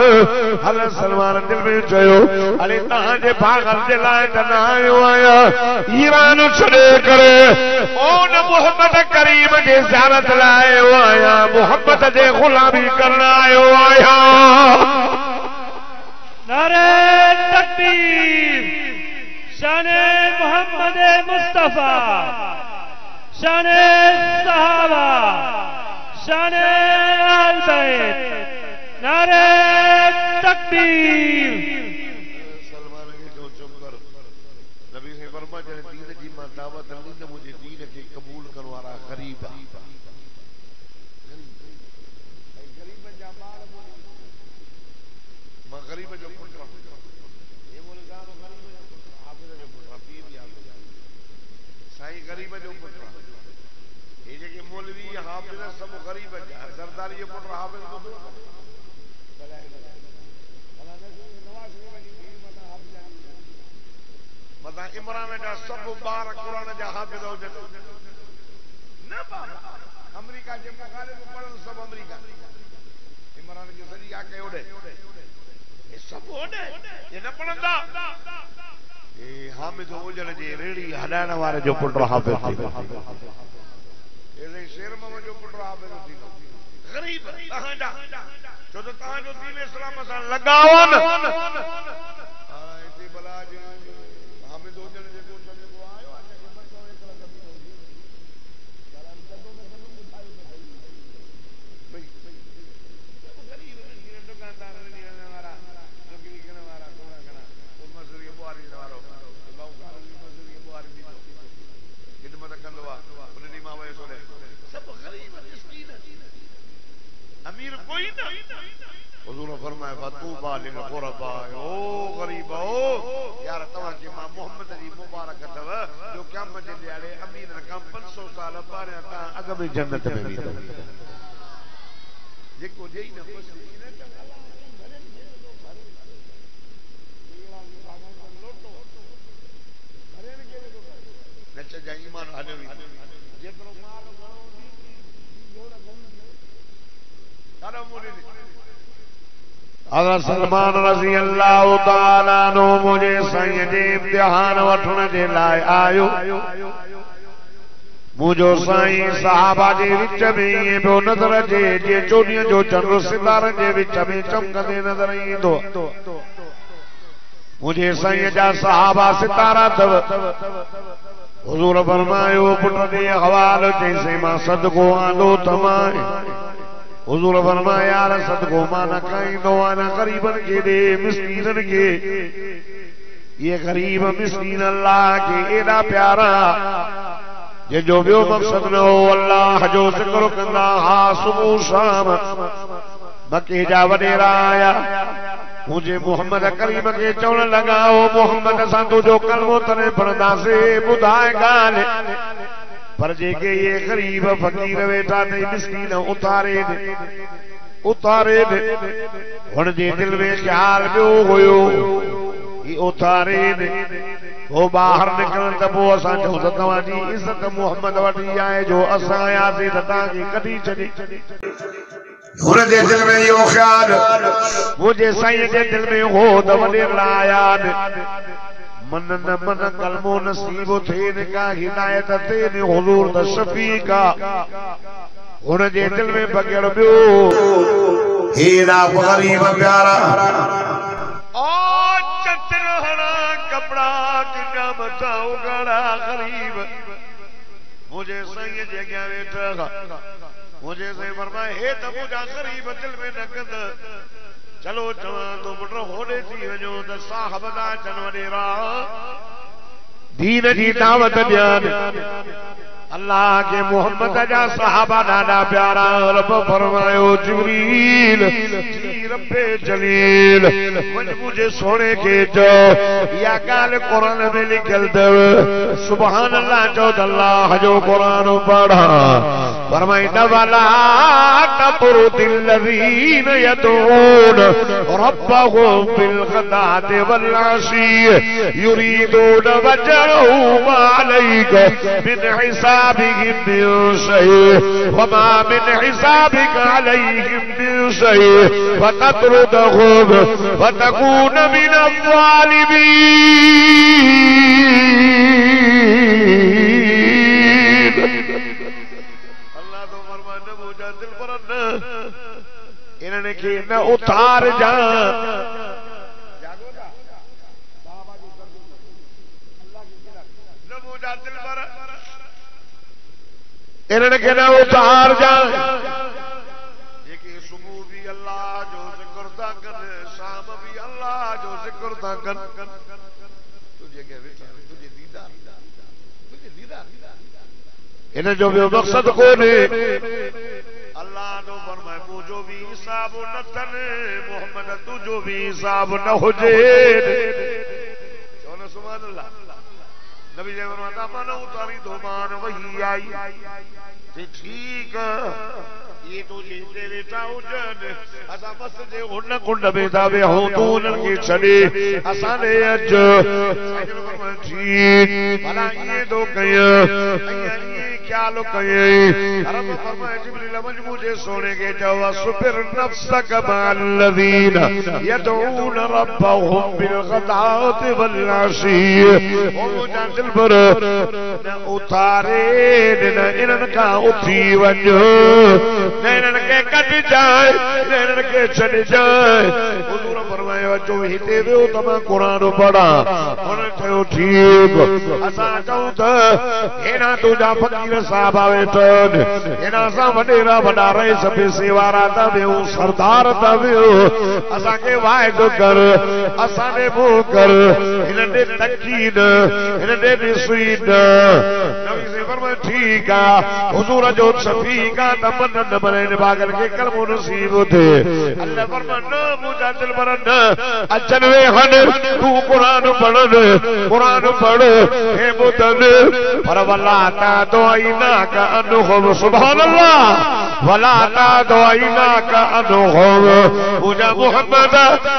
S1: हल सलमान दिल में चयो अरे तव्हांजे भागल जे लाइ त न आयो आहियां, ईरान छॾे करे ओन मोहम्मद करीम जे ज़ियारत लाइ आयो आहियां, मोहम्मद जे गुलामी करण आयो आहियां.
S2: नारे तकबीर. शाने मोहम्मद मुस्तफा, शाने सहाबा, शाने अहल बैत. नारे तकबीर.
S1: सलमान खे जो चुप कर. नबी से फरमा जने दीन जी मां दावत ॾिनी त मुंहिंजे दीन खे क़बूल करण वारा ग़रीब आहे. ग़रीबनि जा ॿार मां ग़रीब जो पुट हे बोले साहब ग़रीब जो पुट हाफ़िज़ जो पुट पीर बि हाफ़िज़ साईं ग़रीब जो पुट. हे जेके मौलवी हाफिज सब गरीब है सरदारी ये पुट हाफिज को मता इमरान जा सब बार कुरान जा हाफिज हो न बाबा अमेरिका जे मुखालिफ पढ़न सब अमेरिका इमरान की सजी आके ओडे ये सब ओडे ये न पढ़ंदा ए हामिद ओजन जे रेड़ी हडाण वारे जो पुट हाफिज थी ए शेर में जो पुट हाफिज थी गरीब कहां जा जो तो कहां जो दीन इस्लाम सा लगावन हां इती बला जे हामिद ओजन जे को चले को आयो आके बचो एक कमी होगी कारण जदो में कनु बुधाई भाई गरीब ने दुकानदार ने हमारा नौकरी करने वाला थोड़ा कना वो मजदूरी बुआरी वारो बाऊ कार की मजदूरी बुआरी दी खिदमत कंदवा उन्हें मां वे सोले सब गरीब मिस्कीन अमीर कोई ना हुजूर फरमाए फतूबा लिल गुरबा ओ गरीब ओ यार तवा की मां मोहम्मद जी मुबारक अथव जो क़यामत जे ॾियारे अमीर रकम 500 साल ॿाहिरि ता अॻ में जन्नत में वेंदो जेको ॾेई न बस नच जा ईमान हलियो जेतिरो माल घणो दी जोड़ घणी ॾाढो मोड़ी हज़रत सलमान रज़ी अल्लाह तआला नो मुझे साईं जे इम्तिहान वठण जे लाइ आयो मुझो साईं सहाबा जे विच में ये पियो नज़र अचे जे चोॾींहं जो चंड सितारनि जे विच में चमकंदे नज़र ईंदो मुझे साईं जा सहाबा सितारा अथव हुजूर फरमायो पुट दे हवालो चईंसि मां सदको आंदो तमाए हुजूर फरमाया यार सदको मां न खाईंदो आहियां गरीबन के दे मिस्कीनन के ये गरीब मिस्कीन अल्लाह के एडा प्यारा जे जो बियो मकसद न हो अल्लाह जो जिक्र कंदा हा सुबह शाम मके जा वडेरा आया मुझे मोहम्मद करीम के चवण लगा ओ मोहम्मद असां तुझो कलमो तने पढ़ंदासीं ॿुधाए ॻाल्हि पर जेके ये गरीब फकीर वेठा नहीं मिस्कीन उतारे दे हुन जे दिल में ख्याल ॿियो हुयो ही उतारे दे वो बाहर निकलन त पोइ असां चऊं त तव्हांजी इज़त मोहम्मद वटि आहे जो असां आयासीं त तव्हांखे कढी छॾी हुन जे दिल में इहो ख्याल मुंहिंजे साईं जे दिल में हो त वॾेरा आया मन न मन कलमो नसीब थे का हिदायत थे हुजूर द शफीका हुन जे दिल में बगड़ बियो हेरा गरीब प्यारा ओ चतरहरा कपड़ा किना मचा उगड़ा गरीब मुझे सही जगह वेठा मुझे सही फरमाए हे त मुझा गरीब दिल में नकद चलो चवां तो पुट होॾे थी वञो त साहब दा चन वॾेरा दीन जी दावत ॾियनि अल्लाह के मोहम्मद जा सहाबा ॾाढा प्यारा रब फरमायो जिब्रील रब्बे जलील मुझे सोने के जो या ॻाल्हि क़ुरान में लिखियल अथव सुभान अल्लाह चओ त अल्लाह जो क़ुरान पढ़ा फरमाईंदा वला ततरुदिल लज़ीन यदऊन रब्बहुम बिल गदाति वल अशी युरीदून वजहहु मा अलैका मिन हिसाबिहिम मिन शै'इन वमा मिन हिसाबिका अलैहिम मिन शै'इन फततरुदहुम फतकून मिन अज़्ज़ालिमीन। इन्होंने के न उतार जा इन्होंने के न उतार जा सुबह भी अल्लाह जो जिक्र था कर शाम भी अल्लाह जो जिक्र था कर तुझे दीदार इन जो भी मकसद को अल्लाह नो फरमाए मुझो भी हिसाब न तने मोहम्मद तुझो भी हिसाब न हुजे चलो सुभान अल्लाह नबी जे फरमाता मन उतारी दो मान वही आई ठीक ये तो जीते वेठा हुजनि असां बस जे हुन कुंड में था वेहूं तूं उन्हनि खे छॾे असां ॾे अचु ठीक भला ईअं थो कयां ईअं ख्याल कयईं रब फरमाए जिब्रील मजमू जे सोने खे चयो सुबिर नफ्सक मअल्लज़ीन यदऊन रब्बहुम बिलग़दाति वल्अशी ओ मुंहिंजा दिलबर न उतारे न इन्हनि खां उथी वञो न इन्हनि खे कढी जाए न इन्हनि खे छॾी जाए हुज़ूर फरमायो अचो हिते वियो त मां क़ुरान पढ़ां हुन चयो ठीकु असां चऊं त हेॾा तुंहिंजा फ़क़ीर साहब वेठनि हेॾा असां वॾेरा वॾा रईस पैसे वारा था वियूं सरदार था वियूं असांखे वाइदो कर असां ॾे मुंहुं कर हिन ॾे तकी न हिन ॾे ॾिसी न नबी से फरमायो ठीकु आहे हुज़ूर जो शफ़ीक़ आहे त मन न मन इन भागनि खे कलमो नसीब थिए अल्लाह फरमाए न मुंहिंजा दिलबर न अचनि वेहनि तूं क़ुरान पढ़ हे ॿुधनि पर वला तादुइनाक अनहुम सुभान अल्लाह वला तादुइनाक अनहुम मुंहिंजा मोहम्मद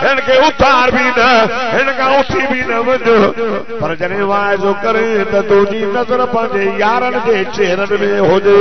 S1: हिन खे उतार बि न हिन खां उथी बि न वञो पर जॾहिं वाइदो करे त तुंहिंजी नज़र पंहिंजे यारनि जे चेहरनि में हुजे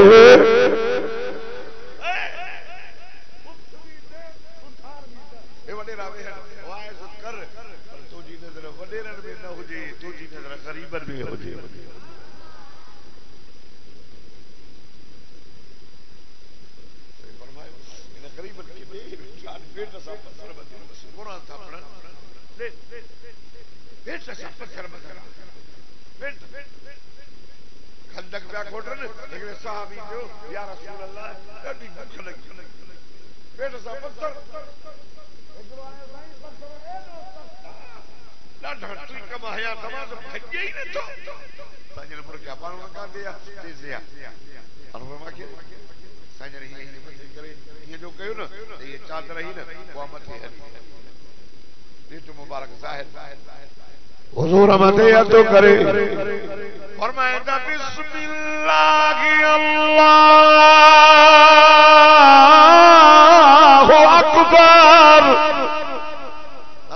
S1: खंदक पिया खोटन हिकिड़े सहाबी जो या रसूल अल्लाह ॾाढी भूख लगी पेट सां पत्थर ॾाढा टीक मां हया तमाम भॼे ई नथो पंहिंजे नंबर क्या पाण का दिया दिया अनरमा के साईं हीअं मथे करे हीअं जो कयो न ये चादर ही न उहा मथे पेट मुबारक ज़ाहिर हुजूर मथे हथो करे फरमाए त बिस्मिल्लाह अल्लाहु अकबर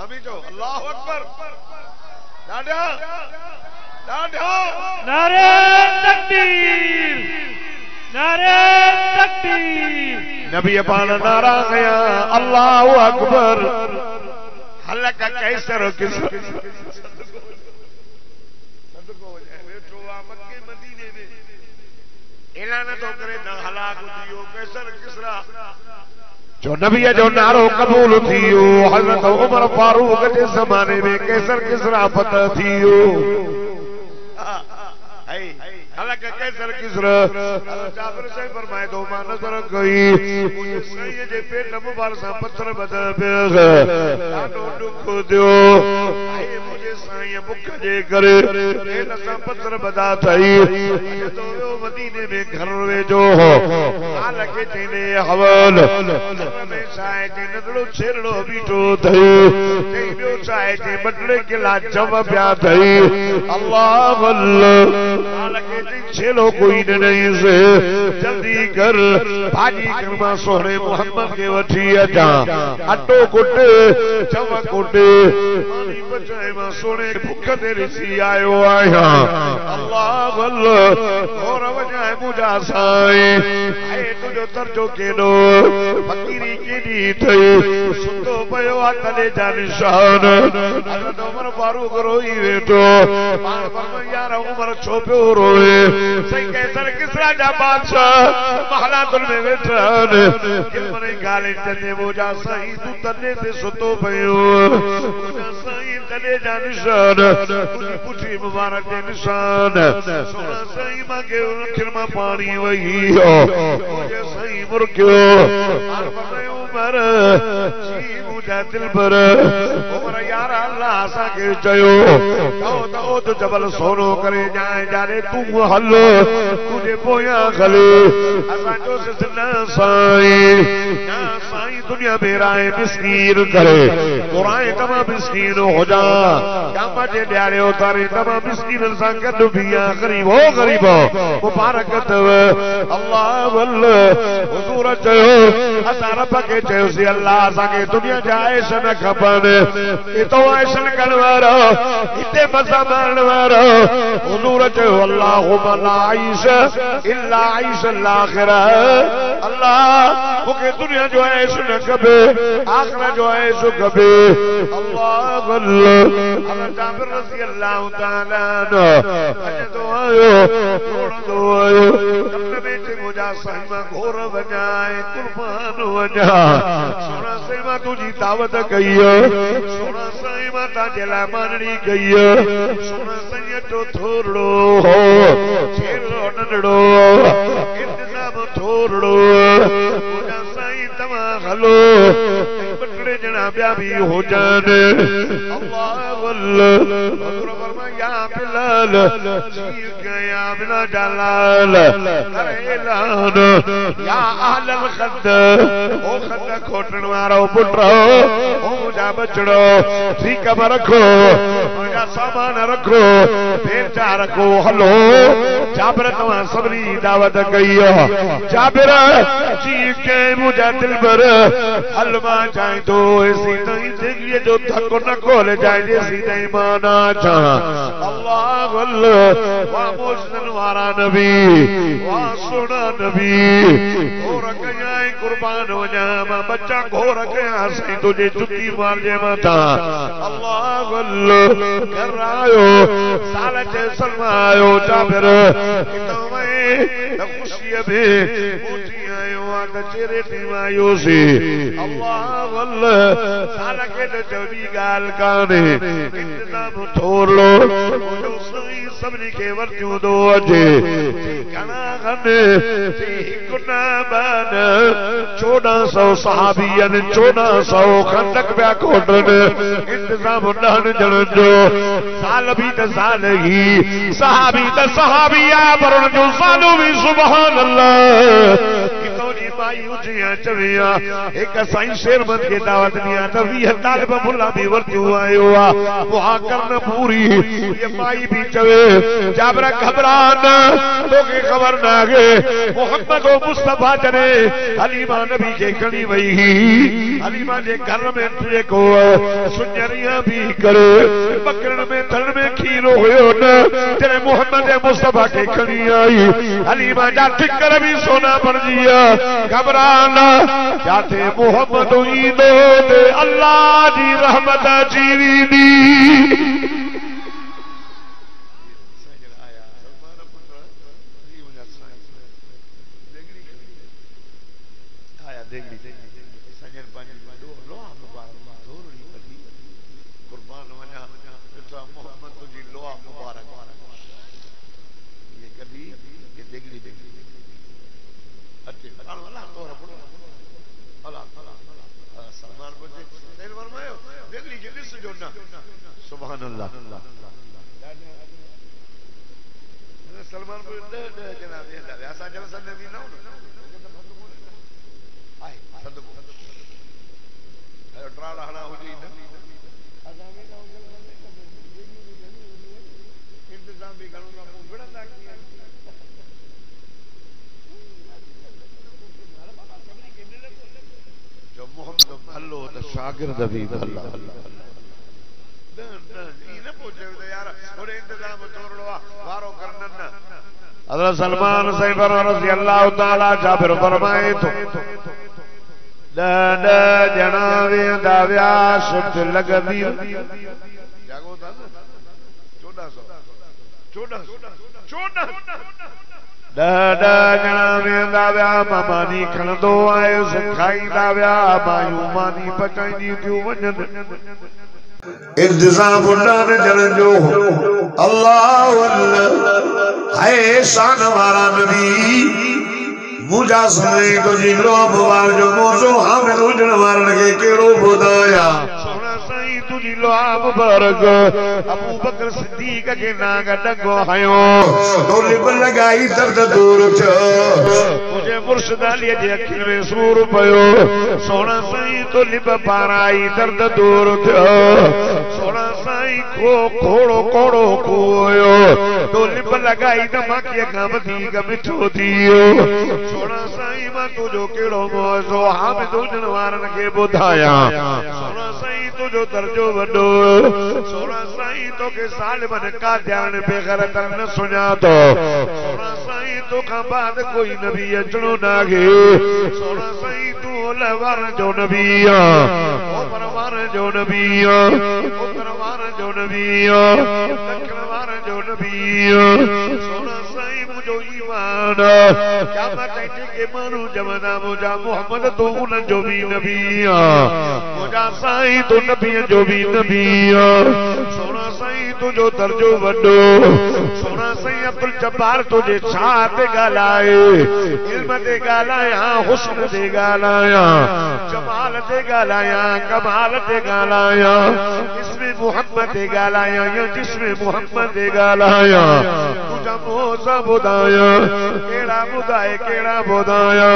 S1: अभी जो अल्लाहु अकबर दादा दादा
S2: नारे तकबीर नारे तकबीर
S1: नबी पान नारा गया अल्लाहु अकबर हलक कैसर किस जो नबी जो नारो कबूल थियो हज़रत उमर फारूक जे ज़माने में कैसर किसरा फतह थियो हलक कैसर किसरा जाबिर से फरमाए तो मां नजर कई मुझे सही जे पेट मुबारक सां पत्थर बदल पिया ॾाढो दुख थियो मुझे साईं बुख जे करे पेट सां पत्थर बदा थई तो वो मदीने में घर वेजो हो हाल के चने हवल में साईं जे नदड़ो छेड़ो बीठो थई चई बियो साईं जे बटले किला जव पिया थई अल्लाह अल्लाह हाल के छेड़ो कोई नहीं से जल्दी कर भाजी कर्मा सोहरे मोहम्मद के वठी अचा अटो कुट जव कुट पानी बचाए मां सोने भूख ते रिसी आयो आया अल्लाह अल्लाह और वजाए मुझा साईं आए तुझो तरजो केडो फकीरी केडी थई सुतो पयो तले जा निशान हज़रत उमर फारूक रोई वेठो पाण फरमायो यार उमर छो पियो रोए सही कैसर किसरा जा बादशाह महलातुल में वेठन किमने गाले चने मुझा साईं तू तने ते सुतो पयो मुझा साईं तले जा निशान तुझी पुठी मुबारक जे निशान सोना साईं मांगे अखिर मां पानी वही मुझे साईं मुर्गियो उमर जी मुझा दिल पर उमर यार अल्लाह असा के चयो तो तो जबल सोनो करे जाए जाने तू हल तुझे पोया खले असा जो सिना साईं दुनिया में राय मिस्कीन करे कुरान तमा मिस्कीन हो जा क्या मजे ड्यारे उतारे तमा मिस्कीन सा गद बिया गरीब हो मुबारक अल्लाह वल्ल हुजूर चयो असा रब के चयो सी अल्लाह असा के दुनिया जाए सन खपन ए तो ऐसन करण वारो इते मजा मारण वारो हुजूर चयो अल्लाहुम्मा ला आईश इल्ला आईश आखिरा अल्लाह मुके दुनिया जो है सुन कबे आखिरत जो है सो कबे अल्लाह वल्लाह जाबिर रज़ी अल्लाह तआला अने तो आयो तो आयो अपने बेटे मुझा साईमा घोर वजाए कुर्बान वजा सोना साईमा तुझी दावत कई सोना साईमा ताजे ला मानड़ी गई सोना साईं तो थोड़ो हो छेलो नंढड़ो इंतजाम थोड़ो मुझा साईं तमा हलो बटड़े जना ब्या भी हो जाने अल्लाह वल्ल हुजूर फरमाया बिलाल चीर गया बिना जलाल करे ऐलान या अहलल खद ओ खद खोटण वारो पुटो ओ मुझा बचड़ो ठीक में रखो मुझा सामान रखो बेचा रखो हलो जाबिर तवा सबरी दावत कई जाबिर जी के मुझा दिल पर हलवा चाहे तो ऐसी नहीं जिंदगी जो थको न खोल जाए जैसी नहीं माना चा अल्लाह वल्लाह वाह मोशन वारा नबी वाह सुना नबी घोर कया कुर्बान वजा मां बच्चा घोर कया सही तुझे जुती मार जे मथा अल्लाह वल्लाह कर आयो साल चे सलमायो जाबिर तो मैं खुशी में उठी आयो आ चेहरे टीवायो सी अल्लाह वल्लाह सारा के चौड़ी गाल काने इंतजाम थोड़ लो जो सही सबनी के वर्तियों दो अजे कना गने कुना बन 1400 सहाबियन 1400 खंदक ब्या कोटन इंतजाम डहन जण जो साल भी त साल ही सहाबी त सहाबिया वरण जो सालो भी सुभान अल्लाह माई उजिया चविया एक साईं शेरमंद के दावत दिया त 20 तालिब मुल्ला भी वर्तियो आयो आ वहां करन पूरी ये माई भी चवे जाबिर घबरा न तोके खबर ना गे मोहम्मद ओ मुस्तफा जने हलीमा नबी के खणी वई हलीमा जे घर में तुझे को सुन्नरिया भी करे बकरन में थन में खीरो होयो न तेरे मोहम्मद मुस्तफा के खणी आई हलीमा जा ठिकर भी सोना पर जिया घबराना जाते मोहम्मद ईंदो ते अल्लाह जी रहमत जीवी दी सुभान अल्लाह सलमान को जनाब ऐसा जब संदे भी ना आए सदको ट्रा रहना हो जी इंतजाम भी करूंगा बिड़ंदा किया जो मोहम्मद भल्लो तो शागिर्द भी भल्ला हज़रत सलमान रज़ी अल्लाह ताला जाबिर फरमाए तो ड जनावे दाव्या शिफ्ट लगदी जागो था 1400 जनावे दाव्या मानी खणदो आयो सिखाई दाव्या मायूं मानी पचाईंदी थियूं वञनि इंतजाम उड़ान जन जो अल्लाह है शान वाला नबी मुझा सुने तुझी लोभ वार जो मोसो हामिद हुजण वारन खे केड़ो ॿुधाया सोना साईं तुझी लोभ बरग अबू बकर सिद्दीक के नाग डगो हयो तो लिब लगाई दर्द दूर थियो मुझे मुर्शिद अली जे अखियुनि में सूर पयो सोना साईं तो लिब पाराई दर्द दूर थियो सोना साईं को खोड़ो कोड़ो कोयो तो लिब लगाई त माखी खां वधीक मिठो थियो सोना साईं मां तुझो केड़ो मौजो हामिद हुजण वारन खे ॿुधाया सोना साईं तुझो दर्जो वॾो सोना साईं तोखे सालिमन कादियान बेग़ैरतन न सुञातो सोना साईं तोखां बाद कोई नबी अचणो नाहे सोना साईं तू ओलह वारन जो नबी आ ओपर वारन जो नबी आ उत्तर वारन जो नबी आ दक्षिण वारन जो नबी आ सोना साईं मुझो ईमान क़यामत ताईं के मानू जमदा मुझा मोहम्मद तू उन जो भी नबी आ मुझा साईं तू नबी जो भी नबी आ सोना साईं तुझो दर्जो वॾो सोना साईं अब्दुल जब्बार तुझे छा ते ॻाल्हाए इल्म ते ॻाल्हायां हुस्न ते ॻाल्हायां जमाल ते ॻाल्हायां कमाल ते ॻाल्हायां इसमें मोहम्मद ते ॻाल्हायां या जिसमें मोहम्मद ते ॻाल्हायां तुझा मौज़ा ॿुधाया केड़ा ॿुधाया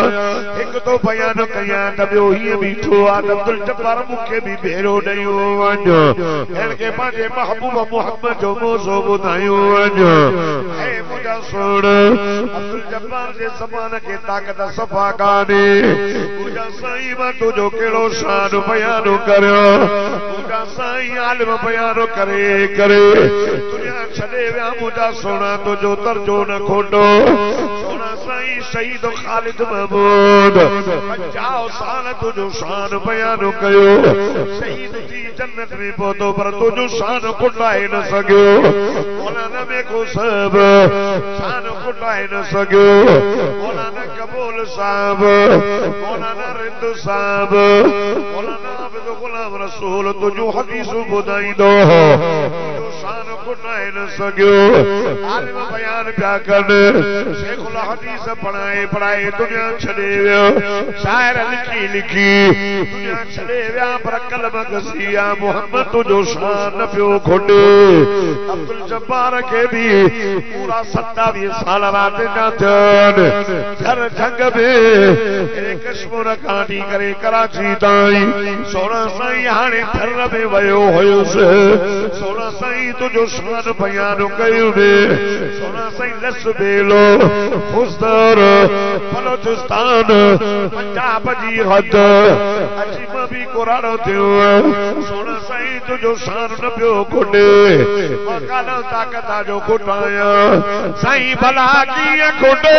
S1: हिकु तो बयान कयां त ॿियो हीअं बीठो आहे त अब्दुल जब्बार मूंखे बि भेरो ॾेयो वञ हिन खे पंहिंजे महबूब मोहम्मद जो मौज़ो ॿुधायो वञ ऐ मुंहिंजा सोण अब्दुल जब्बार जे ज़बान खे ताक़त सफ़ा कान्हे मुंहिंजा साईं मां तुंहिंजो कहिड़ो शान बयान करियां मुंहिंजा साईं आलिम बयान करे दुनिया छॾे विया मुंहिंजा सोना तुंहिंजो दर्जो न खोटो सोना साईं शहीद ख़ालिद महमूद 50 साल तुंहिंजो शान बयान कयो शहीद थी जन्नत में पहुतो पर तुंहिंजो शान कुटाए न सघियो मौलाना में को सब शान कुटाए न सघियो मौलाना कबूल साहब मौलाना रिंद साहब मौलाना आबिद गुलाम रसूल तुंहिंजो हदीस ॿुधाईंदो तुंहिंजो शान कुटाए न सघियो आलिम बयान पिया कनि शेखुल हदीस पढ़ाए दुनिया छॾे वियो शाइर लिखी दुनिया छॾे विया पर कलम घसी मोहम्मद तुझो शान न पियो खोटे अब्दुल जब्बार के भी पूरा 27 साल रात जा थियनि घर जंग में कश्मीर काटी करे कराची ताईं सोना साईं हाणे थर में वियो हुयुसि सोना साईं तुझो शान बयान कयो सोना साईं लस बेलो खुसर बलोचिस्तान पंजाब जी हद अजीब भी कुरानो थियो सोना साईं तुझो शान न पियो खोटे काला ताकत जो खुटाया साईं भला कीअं खुटे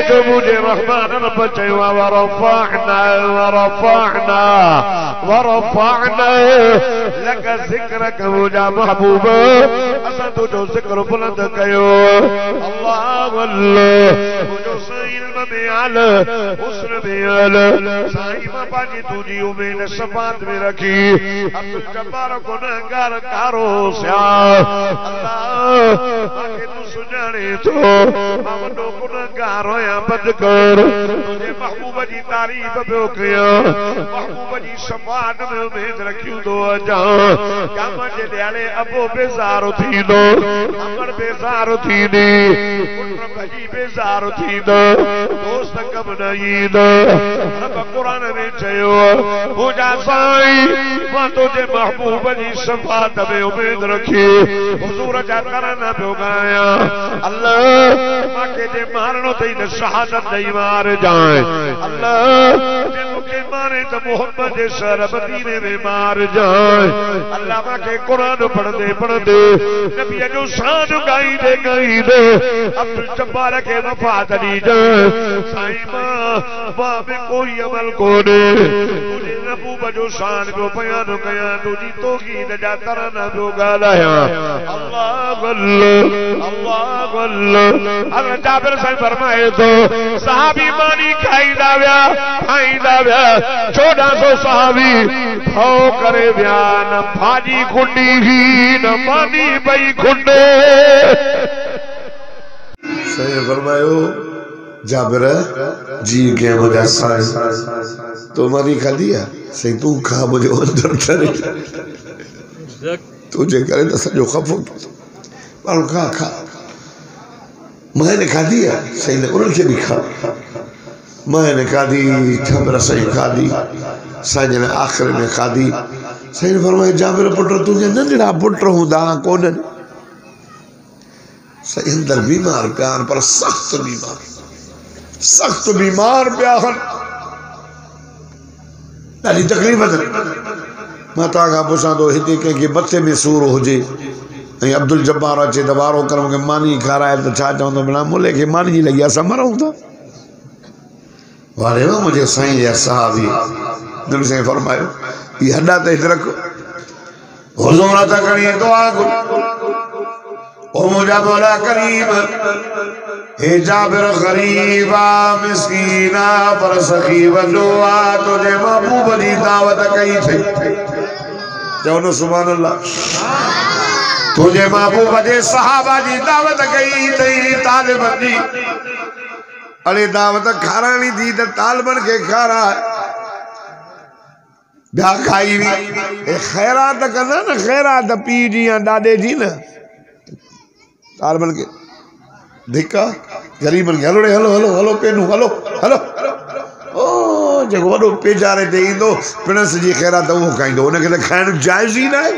S1: जो मुझे रहमान रब चयो वरफाना लक ज़िक्रक मुझा महबूब असां तुझो ज़िक्र बुलंद कयो अल्लाह अल्लाह मुझो साईं इल्म में आल हुस्न में आल साईं मां पंहिंजी तुझी उम्मीद शफ़ाअत में रखी अब्दुल जब्बार गुनहगार कारो सिया अल्लाह मांखे तू सुञाणे थो मां वॾो गुनहगार आहियां बदकर तुंहिंजे महबूब जी तारीफ़ पियो कयां महबूब जी शफ़ाअत में उम्मीद रखियूं थो अचां क़यामत जे ॾियारे अबो बेज़ार थींदो अमर बेज़ार थींदी पुट भॼी बेज़ार थींदो दोस्त कम न ईंदो रब क़ुरान में चयो मुंहिंजा साईं मां तुंहिंजे महबूब जी शफ़ाअत में उम्मीद रखी हुज़ूर जा तराना पियो ॻायां अल्लाह मांखे जे मारणो अथई त शहादत ॾेई मार जाए अल्लाह जे मूंखे मारे त मोहम्मद जे शहर मदीने में मार जाए अल्लाह मांखे क़ुरान पढ़ंदे नबीअ जो शान ॻाईंदे अब्दुल जब्बार खे वफ़ात ॾी जाए साईं मां में कोई अमल कोन्हे तुंहिंजे महबूब जो शान पियो बयान कयां तुंहिंजी तौहीद जा तराना पियो ॻाल्हायां अल्लाह अल्लाह जाबिर साईं फरमाए थो सहाबी मानी खाईंदा विया 1400 सहाबी भौ करे विया न भाॼी खुंडी न मानी पई खुंडे सही फरमायो जाबिर जी के मुझे साईं तुम्हारी खाधी है सही तू खा मुझे अंदर ठरे तुझे करे तो सजो खफो पर खा खा मैंने खाधी है सही ने उनके भी खा मैंने खाधी जाबिर सही खाधी साईं ने आखिर में खाधी सही ने फरमाया जाबिर पुट तुझे नंढड़ा पुट हुंदा कोन सही अंदर बीमार प्यार पर सख्त बीमार प्यार ॾाढी तकलीफ़ मां तव्हां पुछां थो हिते कंहिंखे मथे में सूर हुजे ऐं अब्दुल जब्बार अचे त वारो कर मूंखे मानी खाराए त छा चवंदो भला मुले खे मानी जी लॻी असां मरूं था वारे वाह मुंहिंजे साईं जा सहाबी नबी साईं फरमायो इहा हॾा त हिते रख हुज़ूर त खणी दुआ ओ मुंहिंजा मौला करीम हे जाबिर गरीबा मिस्कीना पर सखी वजोआ तुझे महबूब जी दावत कई थी चओ न सुभान अल्लाह तुझे महबूब जे सहाबा जी दावत कई थी तालिबन जी अरे दावत खारानी थी त तालिबन खे खाराए ॿिया खाई हुई ख़ैरात कंदा न ख़ैरात पीउ जी या ॾाॾे जी न तालिबन के धिका गरीबन के हलो हलो हलो हलो पेनू हलो हलो ओ जेको वॾो पेचारे ते ईंदो पिणस जी ख़ैरात उहो खाईंदो उनखे त खाइण जाइज़ ई न आहे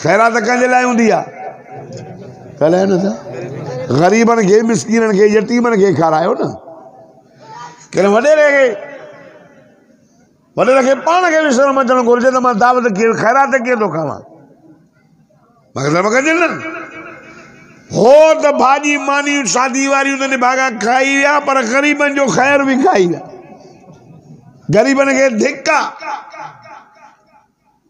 S1: ख़ैरात कंहिंजे लाइ हूंदी आहे ॻाल्हायो न था ग़रीबनि खे मिसकीननि खे यतीमनि खे खारायो न कहिड़े वॾेरे खे पाण खे बि शर्म अचणु घुरिजे त मां दावत ख़ैरात कीअं थो खावां मग़ज़ब कजे न हो तो भाजी मानी शादी वारी उन्होंने भागा खाई विया पर गरीबन जो खैर भी खाई विया गरीबन के धिक्का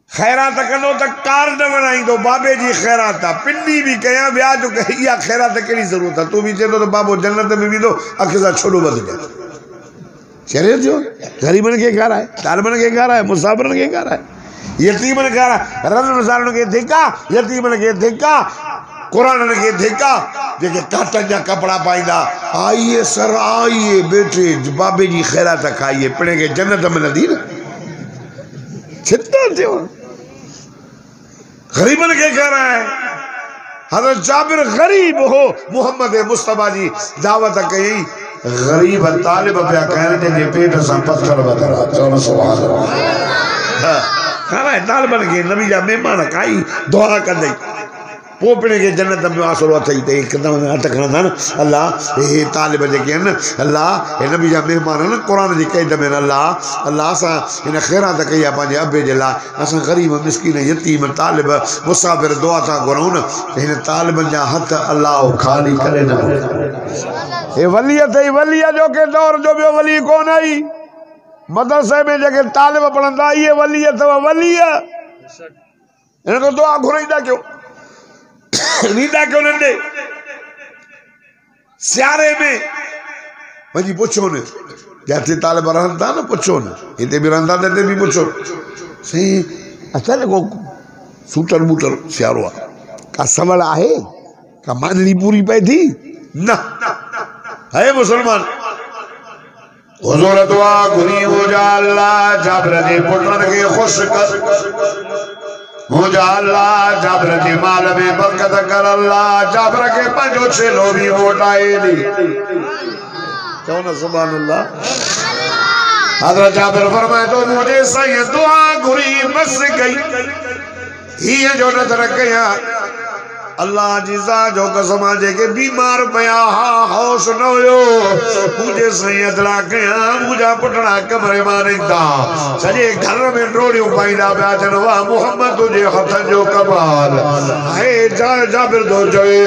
S1: खैरात कंदो त कार्ड बनाईंदो बाबे जी खैरात पिंडी भी कया विया जो इहा खैरात कहिड़ी ज़रूरत आहे तू भी चए थो त बाबो जन्नत में वेंदो अख सां छोड़ो बंद कर चरे जो गरीबन के खाराए तालिबन के खाराए मुसाफिरन के खाराए यतीमन के खाराए रज़ मसारन के धिक्का यतीमन के धिक्का कुरान के धिक्का जेके काटन जा कपड़ा पाईंदा आइए सर आइए बेटे बाबे जी खैरात खाइए पिणे के जन्नत में नदी न छित्ता थियो गरीबन के कह रहा है हज़रत जाबिर गरीब हो मोहम्मद मुस्तफा जी दावत कई गरीब तालिब पिया कहने जे पेट सां पत्थर वधरा चवण सुभान अल्लाह खाना तालिबन के नबी जा मेहमान खाई दुआ कंदई पोपड़े के जन्नत में आसरो अथई ते एकदम हथ खणंदा न अल्लाह हे तालिब जेके आहिनि अल्लाह हे नबी जा मेहमान आहिनि क़ुरान जी क़ैद में अल्लाह अल्लाह असां हिन ख़ैरात कई आहे पंहिंजे अबे जे लाइ असां ग़रीब मिसकीन यतीम तालिब मुसाफ़िर दुआ था घुरऊं न हिन तालिबनि जा हथ अल्लाह ख़ाली करे न हे वली अथई वली जो के दौर जो ॿियो वली कोन आई मदरसे में जेके तालिब पढ़ंदा इहे वली अथव वली हिन खां दुआ घुराईंदा कयो नींदा क्यों नंढे सियारे में वही पुछो न जाते तालिब रहन था न पुछो न हिते भी रहंदा त हिते भी पुछो सही अच्छा को सूटर बूटर सियारो आहे का सवल आहे का मांडली पूरी पए थी न है मुसलमान हुजूर दुआ घुरी हो जा अल्लाह जाबिर जे पुटन के खुश कर मुझा अल्लाह जाबिर जे माल में बरकत कर अल्लाह जाबिर के पंजो छेलो भी मोटाए दी चओ न सुभान अल्लाह हज़रत जाबिर फरमाए तो मुझे सही दुआ घुरी बस गई ये जो नजर कया अल्लाह जी ज़ात जो कसम जेके बीमार पया हा होश न हुयो मुझे सही अदला कया मुझा पुटड़ा कमरे मां निकता सजे घर में डोड़ियों पाईंदा पिया चन वाह मोहम्मद तुझे हथन जो कमाल है जाबिर दो चवे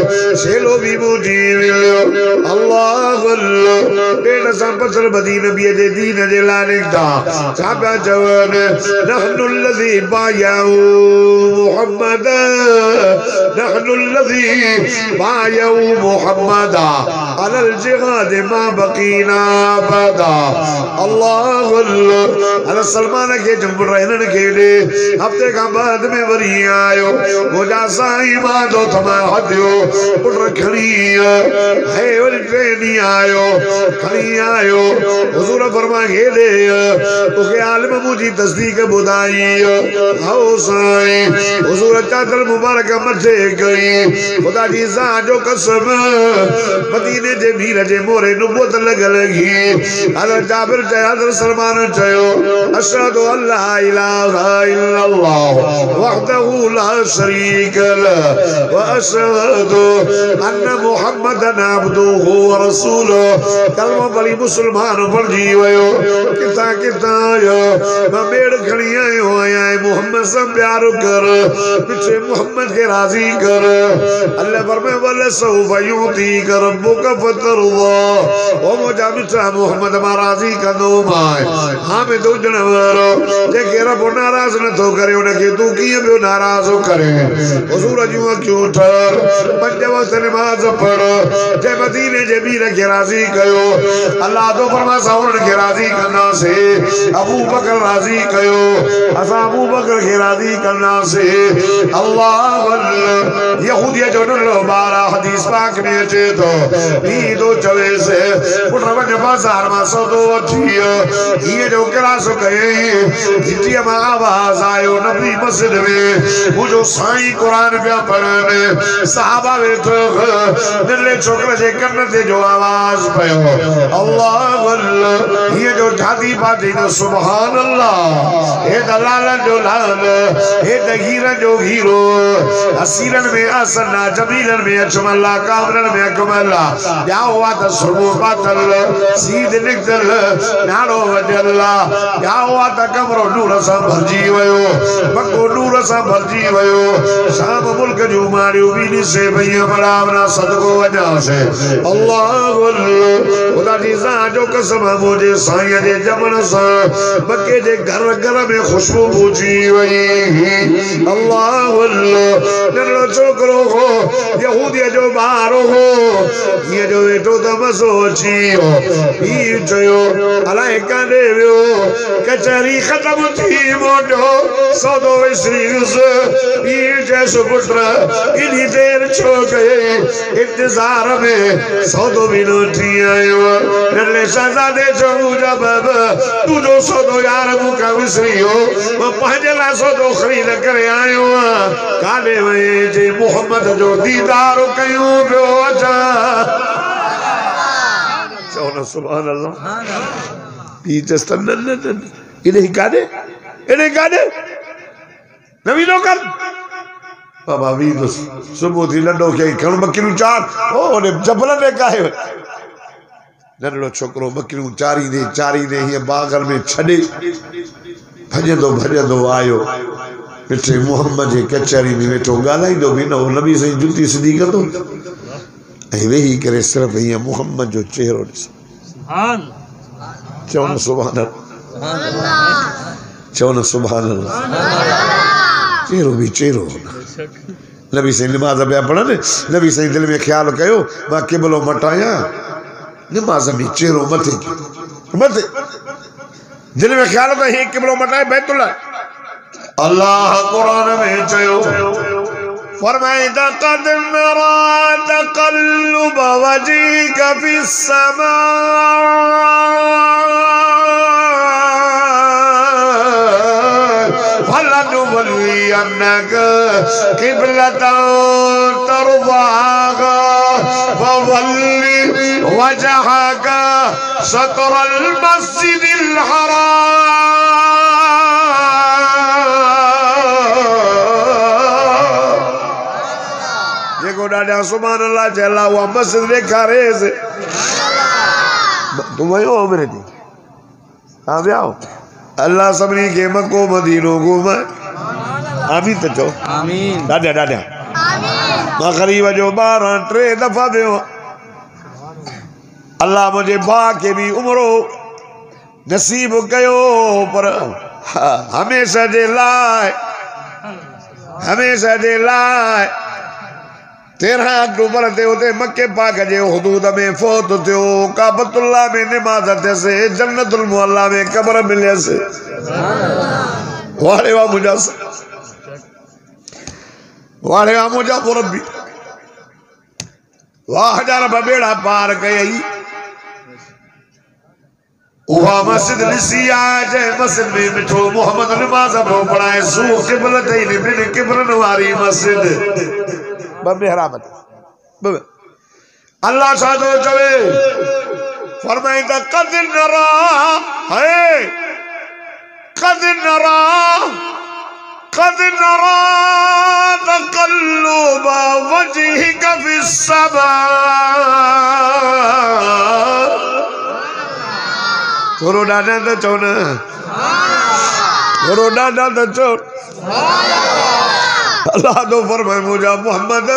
S1: छेलो भी मुझी मिलियो अल्लाह डेढ़ सा पसल मदीने भी दे दीन दे लाने दा साबा जवान नहनुल्लज़ी बायाऊ मुहम्मद नहनुल्लज़ी बायाऊ मुहम्मद अलल जिहाद मा बकीना बदा अल्लाह अल्लाह सलमान के जंबुर रहन के ले हफ्ते का बाद में वरी आयो मुझा साईं मादो थमा हदियो उठ खड़ी है वरी ट्रेनी आयो खड़ी आयो हुजूर फरमा के दे तो के आलम मुझी तस्दीक बुधाई आओ साईं हुजूर चादर मुबारक मथे गई खुदा जी सा जो कसम मदीने जे मीर जे मोरे नुबुवत लगी हज़रत जाबिर चयो हज़रत सलमान चयो अशहदु अल्ला इलाहा इल्लल्लाह वहदहु ला शरीक लह व अशहदु अन्न मुहम्मदन अब्दुहु व रसूलुहु कलमा पढ़ी मुसलमान बणजी वयो किथा किथा आयो मां बेड़ खणी आयो आया मोहम्मद से प्यार कर पीछे मोहम्मद के राजी कर अल्लाह फरमाए वले सौफ युतीका रब्बुका फतरदा ओ मुझा मिठा मोहम्मद मा राजी कंदो माए हां में दो जनवर जेके रब नाराज न तो करे उनके तू किए भी नाराज करे हुजूर जो क्यों ठर पंज वक्त नमाज पढ़ जे मदीने जे भी के राजी कयो अल्लाह तो फरमा साउन के राजी करना से अबू बकर राजी कयो असा अबू बकर के राजी करना से अल्लाह यहूदिया जो न बारा हदीस पाक में अचे तो नी दो चवे से पुट वने बाजार मा सौदो वठी ये जो क्लास कए हिटिया मा आवाज आयो नबी मस्जिद में मुझो साईं कुरान पिया पढ़न सहाबा वेठो नले छोकरे जे कन ते जो आवाज पयो अल्लाह अल्लाह ये जो ठादी पाती तो सुभान अल्लाह हे दलाल जो लाल हे दहीर जो हीरो हसीरन में असना जमीलन में अजमला कामरन में अकमला या हुआ तो सुबह पातल सीध निकल नालो वजल्ला या हुआ तो कमरो नूर सा भरजी वयो बको नूर सा भरजी वयो शाम मुल्क जो मारियो बीनी से भैया बड़ावना सदको वजह से अल्लाह खुदा जी सा जो कसम मुझे साईं जे जमन सा बके जे घर घर में खुशबू पूजी वई अल्लाह नरो छोकरो हो यहूदिया जो बारो हो ये जो वेठो त मसो छियो ई चयो अलाए कांदे वियो कचहरी खत्म थी मोटो सौदो विसरीस ई जैसो पुत्र इनी देर छो गए इंतजार में सौदो भी न थी आयो नले शहजादे जो जब तू जो सौदो यार मुका विसरियो वो पंहिंजे लाइ सौदो खरीद करे आयो काले वे जे मोहम्मद जो दीदार कयूं पियो अचा चओ न सुभान अल्लाह पी जस्तन न इने काडे नवी नो कर बाबा वी तो सुबह थी लडो के खण बकरियूं चार ओ ने जबल ने काहे नंढड़ो छोकरो बकरियूं चारी दे ये बागल में छड़े भजंदो आयो मिठे मोहम्मद जे कचहरी में वेठो गालाइंदो भी न हो नबी सही जुती सिधी कंदो ऐं वेही करे सिर्फ ये मोहम्मद जो चेहरो ॾिस सुभान चओ न सुभान अल्लाह चओ न सुभान अल्लाह चेहरो भी चेहरो नबी सही नमाज पिया पढ़न नबी सही दिल में ख्याल कयो मां किबलो मटाया नमाज में चेहरो मथे दिल में ख्याल तो ही किबलो मटाए बैतुल्लाह अल्लाह कुरान में चयो फरमाए लक़द नरा तक़ल्लुब वजहिका फिस्समा फलनुवल्लियन्नका क़िबलतन तर्ज़ाहा फवल्लि वजहका शत्रल मस्जिदिल हराम जेको ॾाढा सुभान अल्लाह चला हुआ मस्जिद ॾेखारेस तुम वयो मेरे दी हां वियाओ अल्लाह सभिनी खे मको मदीनो घुमाए आमीन त चओ आमीन ॾाढा आमीन मां ग़रीब जो 12 3 दफ़ा वियो अल्लाह मुझे भा के भी उमरो नसीब कयो पर हमेशा जे लाए 13 अक्टूबर ते उते मक्के पाक जे हुदूद में फौत थियो। काबतुल्लाह में नमाज थियसि, जन्नतुल मुअल्ला में कब्र मिलियसि। वारे वाह मुंहिंजा मुरब्बी, वाह हजार बेड़ा पार कयई। उहा मस्जिद ॾिसी आहे जंहिं मस्जिद में मिठो मोहम्मद नमाज़ पियो पढ़ाए। सू क़िबलतैन ॿिनि क़िबलनि वारी मस्जिद। अल्लाह छा थो चवे? फरमाए त कद नरा है, कद नरा तक़ल्लुब वजहिक फिस्समा। थोरो ॾाढा त चओ न, थोरो ॾाढा त चओ। अल्लाह तो फरमाए मुंहिंजा मोहम्मद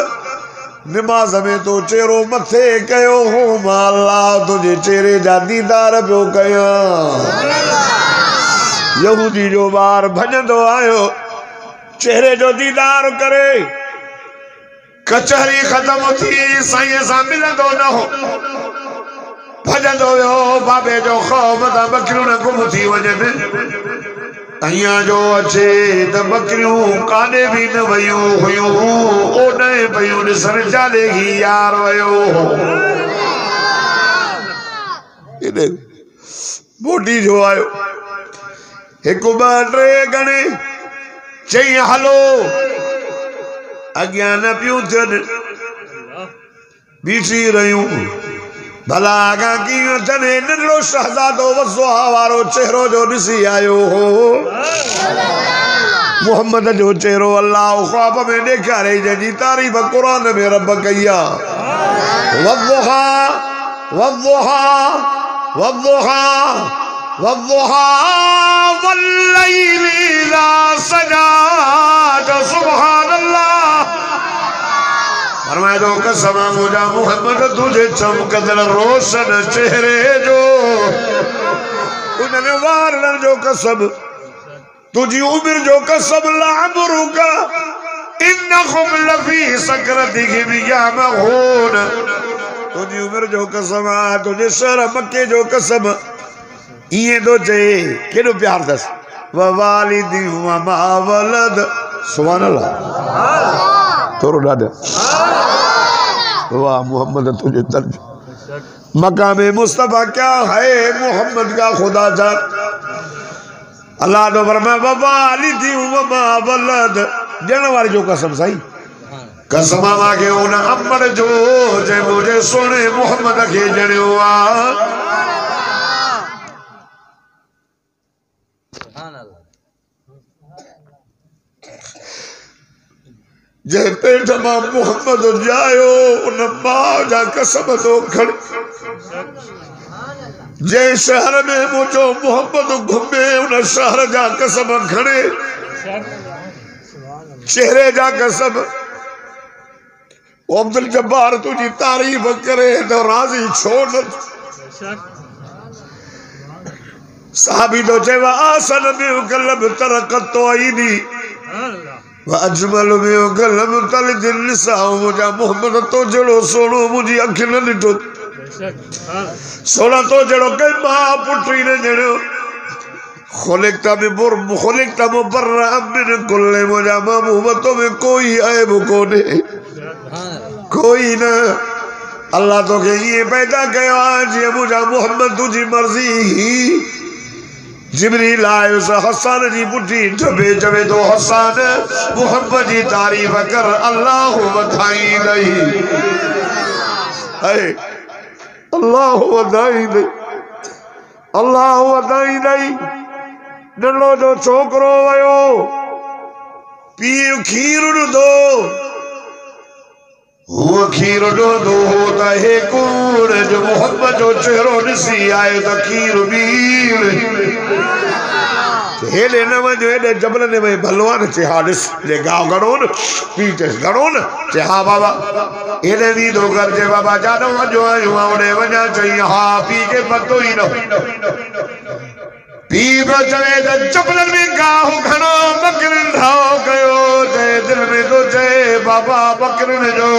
S1: नमाज़ में तो चेहरो मथे कयो हो, मां अल्लाह तुझे चेहरे जा दीदार पियो कयां। यहूदी जो ॿार भॼंदो आयो चेहरे जो दीदार करे, कचहरी ख़त्म थी साईं सां मिलंदो न हो, भॼंदो वियो बाबे जो ख़ौफ़ त बकरियूं न गुम थी वञनि। अहियां जो अचे त बकरियूं काॾे बि न वयूं हुयूं, ओॾे पयूं ॾिसण जाले ही यार वयो। बोटी जो आयो हिकु ॿ टे गणे चई हलो अॻियां न पियूं थियनि, बीठी रहियूं। भला आगा कीअं थियनि? नंढड़ो शहज़ादो वज़ुहा वारो चेहरो जो ॾिसी आयो हो। मोहम्मद जो चेहरो अल्लाह ख्वाब में ॾेखारे, जंहिंजी तारीफ़ क़ुरान में रब कई आहे। वज़ुहा वज़ुहा वज़ुहा वज़ुहा वल्लैलि इज़ा सजा। सुभान अल्लाह। फरमाए तो कसम मुझा मोहम्मद तुझे चमकदड़ रोशन चेहरे जो, उन्हें वारन जो कसम, तुझी उम्र जो कसम, लामरुका इन्नकुम लफी सकरतिहिम यामहून। तुझी उम्र जो कसम, तुझे शहर मक्के जो कसम। इए तो चए केॾो प्यार दस ववालिदी वमा वलद। सुभान अल्लाह। थोरो ॾाढा वाह मोहम्मद तुझे तर्ज मकाम मुस्तफा क्या है मोहम्मद का खुदा जान। अल्लाह तो फरमाए ववालिदी वमा वलद, ॼण वारी जो कसम साईं। कसम मांखे उन अमर जो जंहिं मुंहिंजे सोणे मोहम्मद खे ॼणियो आहे। जंहिं पेट मां मोहम्मद जायो उन मां जा कसम तो खड़े। जंहिं शहर में मुंहिंजो मोहम्मद घुमे उन शहर जा कसम खड़े, चेहरे जा कसम। अब्दुल जब्बार तुझी तारीफ़ करे तो राज़ी छो न? साहबी तो चवा आसन में कलब तरकत तो आईनी अजमल में गलम तल दिल सा। मुझा मोहम्मद तो जड़ो सोनो मुझी अखि न ॾिठो, सोना तो जड़ो कई मां पुटी ने जड़ो। खुलिकता में खुलिकता मुबर्रा मिन कुल्ले। मुझा महबूबतों में कोई ऐब कोने, कोई न। अल्लाह तो के ये पैदा कयो आज मुझा मोहम्मद तुझी मर्जी ही। जिब्रील आयो स हसन जी पुठी ठबे चवे तो हसन मोहम्मद जी तारीफ कर अल्लाह वधाई दई। है अल्लाह वधाई दई, अल्लाह वधाई दई। नंढो जो छोकरो वयो पीउ खीर ॾुधो, हुआ खीर ॾुधो त हे कूड़ जो मोहम्मद जो चेहरो ॾिसी आयो त खीर ॿीड़। हेॾे न वञो हेॾे जबलनि में भलो आहे न चए हा ॾिस हेॾे गांव घणो न पीउ चएसि घणो न चए हा बाबा हेॾे बि थो कर चए बाबा जाॾो वञो आहियूं होॾे वञा चई हा पीउ खे पतो ई न पीउ पियो चवे त जबलनि में गांव घणो बकरिन ठाहो कयो चए दिलि में थो चए बाबा बकरिन जो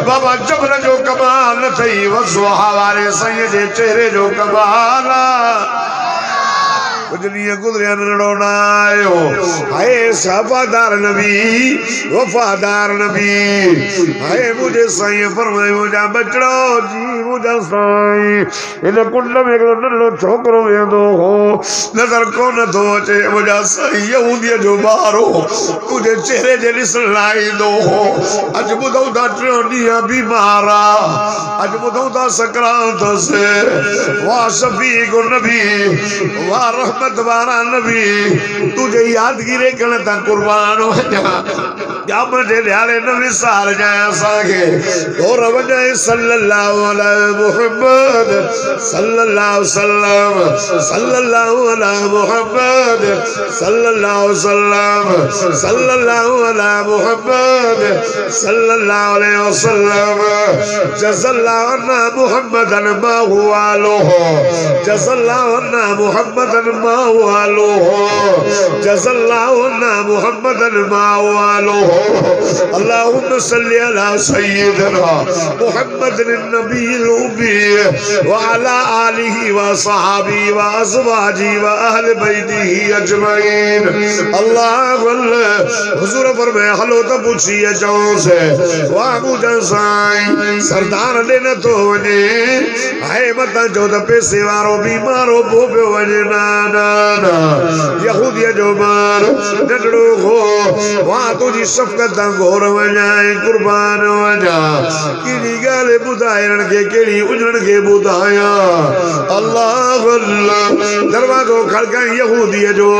S1: बाबा जबल जो कमाल न अथई वसो वारे साईं जे चेहरे जो कमाल कुछ ॾींहं गुज़रिया नंढड़ो न आयो हाय वफ़ादार नबी हाय मुंहिंजे साईं फरमायो मुंहिंजा बचड़ो जी मुंहिंजा साईं हिन कुंड में हिकिड़ो नंढड़ो छोकिरो वेंदो हो नज़र कोन थो अचे मुंहिंजा साईं यहूदीअ जो ॿार हो तुंहिंजे चेहरे जे ॾिसण लाइ ईंदो हो अॼु ॿुधूं था 3 ॾींहं बीमार आहे अॼु ॿुधूं था सकरात अथसि वाह शफ़ीक़ नबी वाह रहमत वारा नबी तुझे यादगिरी करण ता कुर्बान वञा जाम जे ॾियारे न विसार जाए असांखे और वञे सल्लल्लाहु अलैहि मुहम्मद सल्लल्लाहु सल्लम सल्लल्लाहु अलैहि मुहम्मद सल्लल्लाहु सल्लम सल्लल्लाहु अलैहि मुहम्मद सल्लल्लाहु अलैहि वसल्लम जज़ल्लाहु अन्ना मुहम्मदन मा हुआ लो जज़ल्लाहु अन्ना मुहम्मदन मा हुआ लो जज़ल्लाहु अन्ना मुहम्मदन मा हुआ लो अल्लाहुम्मा सल्ली अला सय्यिदना मुहम्मदिन नबील उम्मी व अला आलिहि व सहाबी व अज़वाजी व अहल बैतिही अजमईन अल्लाह अल्लाह हुजूर फरमाया हलो तो पूछिए जाओ से वाह मुझे साईं सरदार दे न तो वने हाय मता जो त पैसे वारो बीमारो पो पियो वने ना ना ना यहूदिया जो मार नंढड़ो हो वाह तुझी शफ़क़त गोर वञाए कुर्बान वञा कहिड़ी ॻाल्हि ॿुधाइण खे कहिड़ी उजण खे ॿुधाया अल्लाह अल्लाह दरवाज़ो खड़काई यहूदीअ जो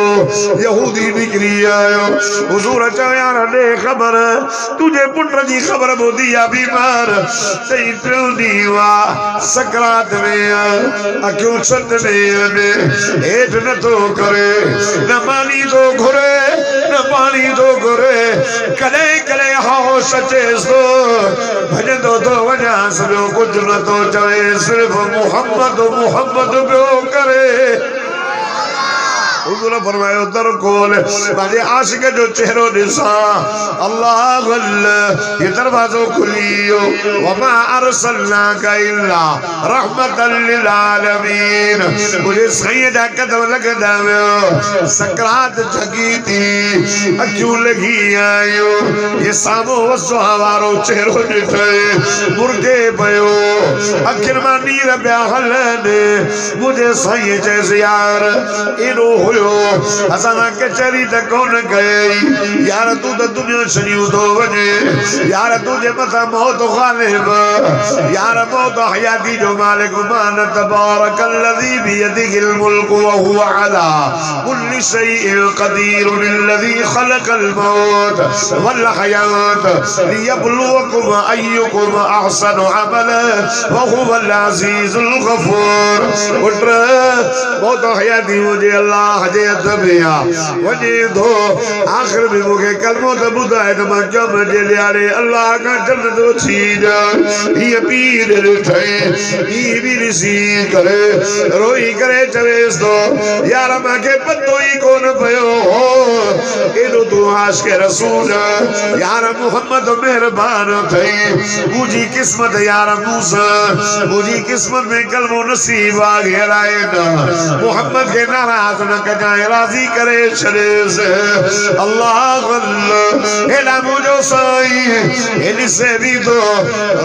S1: यहूदी निकिरी आयो हुजूर चयो यार ॾे ख़बर तुंहिंजे पुट जी ख़बर ॿुधी आहे बीमार चई 3 ॾींहं हुआ सकरात में अखियूं छत में हेठि नथो करे न मानी थो घुरे न पानी थो घुरे कॾहिं कॾहिं होश अचेसि थो भॼंदो थो वञास ॿियो कुझु नथो चवे सिर्फ़ मुहम्मद मुहम्मद पियो करे हुजूर फरमायो दर खोल मुंहिंजे आशिक जो चेहरो ॾिसां अल्लाह अल्लाह ये दरवाज़ो खुलियो वमा अरसलनाका इल्ला रहमतल लिल आलमीन मुंहिंजे साईं जा कदम लॻंदा वियो सकरात जगी थी अखियूं लॻी आयो ये साम्हूं वसो वारो चेहरो ॾिठे मुर्गे पियो अखियुनि मां नीर पिया हलनि मुंहिंजे साईं चयसि यार एॾो असां कचहरी त कोन कई यार तूं त दुनिया छॾियूं थो वञे यार तुंहिंजे मथां मौत ग़ालिब यार मौत हयाती जो मालिक मान तबारकल्लज़ी बियदिहिल मुल्क व हुवा अला कुल्लि शैइन क़दीर लल्लज़ी ख़लक़ल मौत वल हयात लियब्लुवकुम अय्युकुम अहसनु अमला व हुवल अज़ीज़ुल गफूर पुट मौत हयाती मुझे अल्लाह जे दबिया वने दो आखिर में मुखे कलमो त ॿुधाए त मां जम जे ॾियारे अल्लाह खां जन्नत वठी ॼाण हीअ पीर ॾिठई ही बि ॾिसी करे रोई करे चवेसि थो यार मूंखे पतो ई कोन पियो हो एॾो तूं आशिक़ रसूल यार मुहम्मद महिरबान अथई मुंहिंजी क़िस्मत यार मूसा मुंहिंजी क़िस्मत में कलमो नसीब आ घेराए न मुहम्मद खे नाराज़ न कजाए राज़ी करे छॾेसि अल्लाह अल्लाह हेॾा मुंहिंजो साईं हेॾी से बि थो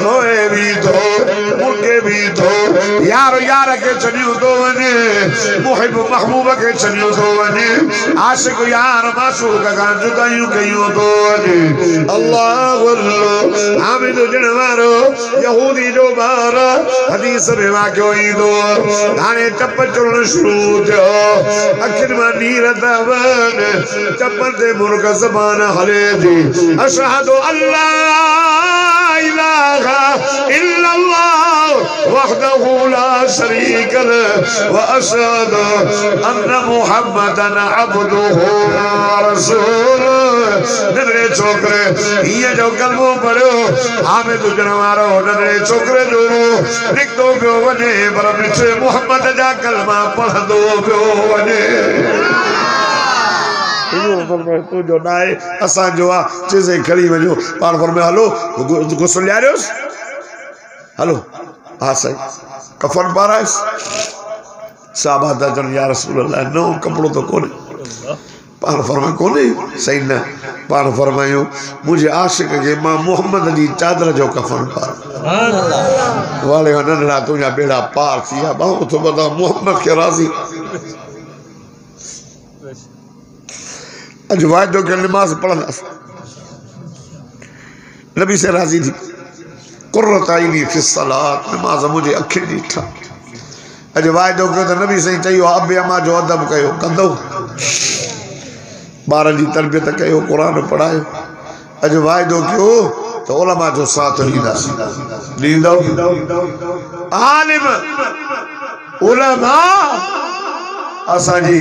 S1: रोए बि थो मुर्गे बि थो यार यार खे छॾियो थो वञे मुहिब महबूब खे छॾियो थो वञे आशिक़ यार माशूक खां जुदायूं कयूं थो वञे अल्लाह अल्लाह हामिद ॾिण वारो यहूदी जो ॿार हदीस में वाक़ियो ईंदो हाणे टप चुरण शुरू थियो अखिन में नीर दवन चपन दे मुर्ग ज़बान हले दी अशहदु अल्लाह इलाहा इल्लल्लाह वहदहु ला शरीक लहु व अशहदु अन्ना मुहम्मदन अब्दुहु व रसूलुहु। नंढड़े छोकरे ये जो कलमो पढ़ो हामिद हुजण वारो नंढड़े छोकरे जो निकतो पियो वञे पर मिठे मुहम्मद जा कलमा पढ़ंदो पियो वञे। तू जो नाए असां जो आ चीज़े खड़ी वञो पाण फरमाए हलो गुस्ल ॾियारियोस हलो हाँ सही कफन पाराइस साहबा ता चवनि या रसूल अल्लाह नो कपड़ो तो कोने पाण फरमाए कोने सही न पाण फरमायो मुझे आशिक के मां मोहम्मद जी चादर जो कफन पार वाले नंढड़ा तुझा बेड़ा पार थिया बाहु तो बता मोहम्मद के राज़ी अज वायदो के नमाज पढ़ंदास नबी से राज़ी थी कुर्रत आईनी फी सलात नमाज मुझे अखि ॾिठा अज वायदो कयो त नबी सही चयो अब अमा जो अदब कयो कंदो ॿारनि जी तरबियत कयो क़ुरान पढ़ायो अज वायदो कयो तो उलमा जो साथ ॾींदासीं ॾींदो आलिम उलमा असांजी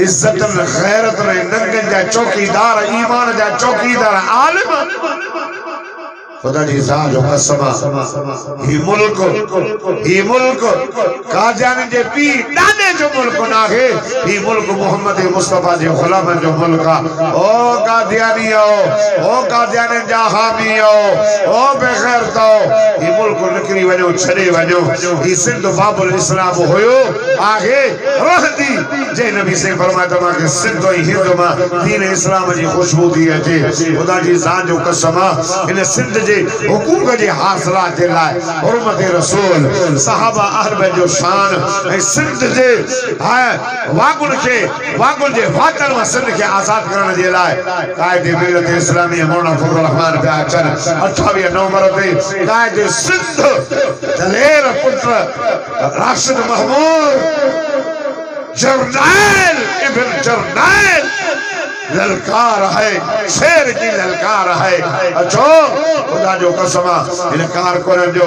S1: इज्जत में ग़ैरत में नंगनि जा चौकीदार ईमान जा चौकीदार आलिम खुदा जी ज़ात जो कसम ही मुल्क कादियानी जे पी दादे जो मुल्क ना है ही मुल्क मोहम्मद मुस्तफा जे गुलामन जो मुल्क ओ कादियानी ओ कादियानी जा हामी ओ बेगैरतो ही मुल्क निकरी वणो छड़े वणो ही सिंध बाबुल इस्लाम होयो आगे रहदी जे नबी से फरमाया त के सिंध ही हिंद में दीन इस्लाम जी खुशबू थी अचे खुदा जी ज़ात जो कसम इन सिंध जे हुकूक जे हासिला जे लाइ हुर्मत रसूल सहाबा अहल जो शान ऐं सिंध जे वागुन जे वातन में सिंध के आजाद करण जे लाइ कायदे मिलत इस्लामी मौलाना फजल रहमान पिया अचनि 28 नवंबर ते कायदे सिंध दलेर पुत्र राशिद महमूद जर्नैल इब्न जर्नैल ललकार है शेर की ललकार है अचो खुदा जो कसम इन कारकुननि जो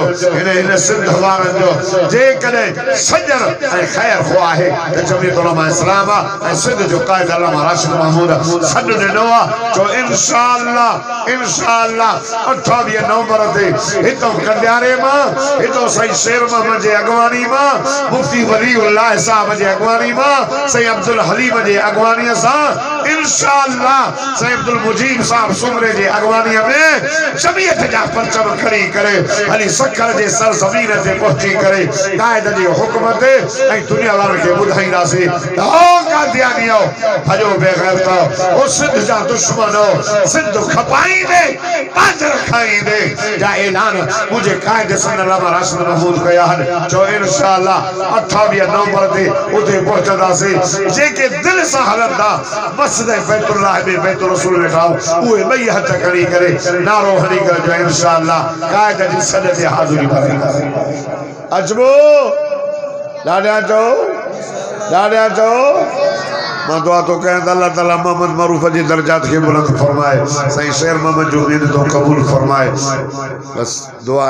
S1: इन सिंध वारनि जो जे कदे सजन ऐं खैर हो आहे त जमीयत उलमा इस्लाम ऐं सिंध जो कायद अल्लामा राशिद महमूद सॾु ॾिनो आहे जो इंशाअल्लाह 28 नवंबर ते हितों कंडियारे मां हितों सही शेर मोहम्मद जे अॻवानी मां मुफ्ती वलीउल्लाह साहब जे अॻवानी मां सही अब्दुल हलीम जे अॻवानीअ सां इंशाअल्लाह सही अब्दुल मुजीब साहब सुमरे जे अॻवानी में जमीयत जा परचम खड़ी करे हली सखर जे सर ज़मीन ते पहुची करे कायद जे हुक्म ते ऐं दुनिया वारनि खे ॿुधाईंदासीं त ओ कादियानियो भॼो बेग़ैरतो ओ सिंध जा दुश्मनो सिंध खपाईंदे पांजर खाईंदे जा ऐलान मुझे कायद सन अल्लामा राशिद महमूद कया आहिनि जो इंशाअल्लाह 28 नवंबर ते उते पहुचंदासीं जेके दिल सां हलंदा मस्जिद बैतुल्लाह में बैतुल रसूल वेठाओ उहे ॿई हथ खणी करे नारो हणी करे जो इंशाअल्लाह कायद जी सॾ ते हाज़िरी भरींदासीं अचबो ॾाढा चओ मां दुआ तो कयां अल्लाह ताला मोहम्मद मरूफ जी दर्जात के बुलंद फरमाए सही शेर मोहम्मद जो उम्मीद तो कबूल फरमाए बस दुआ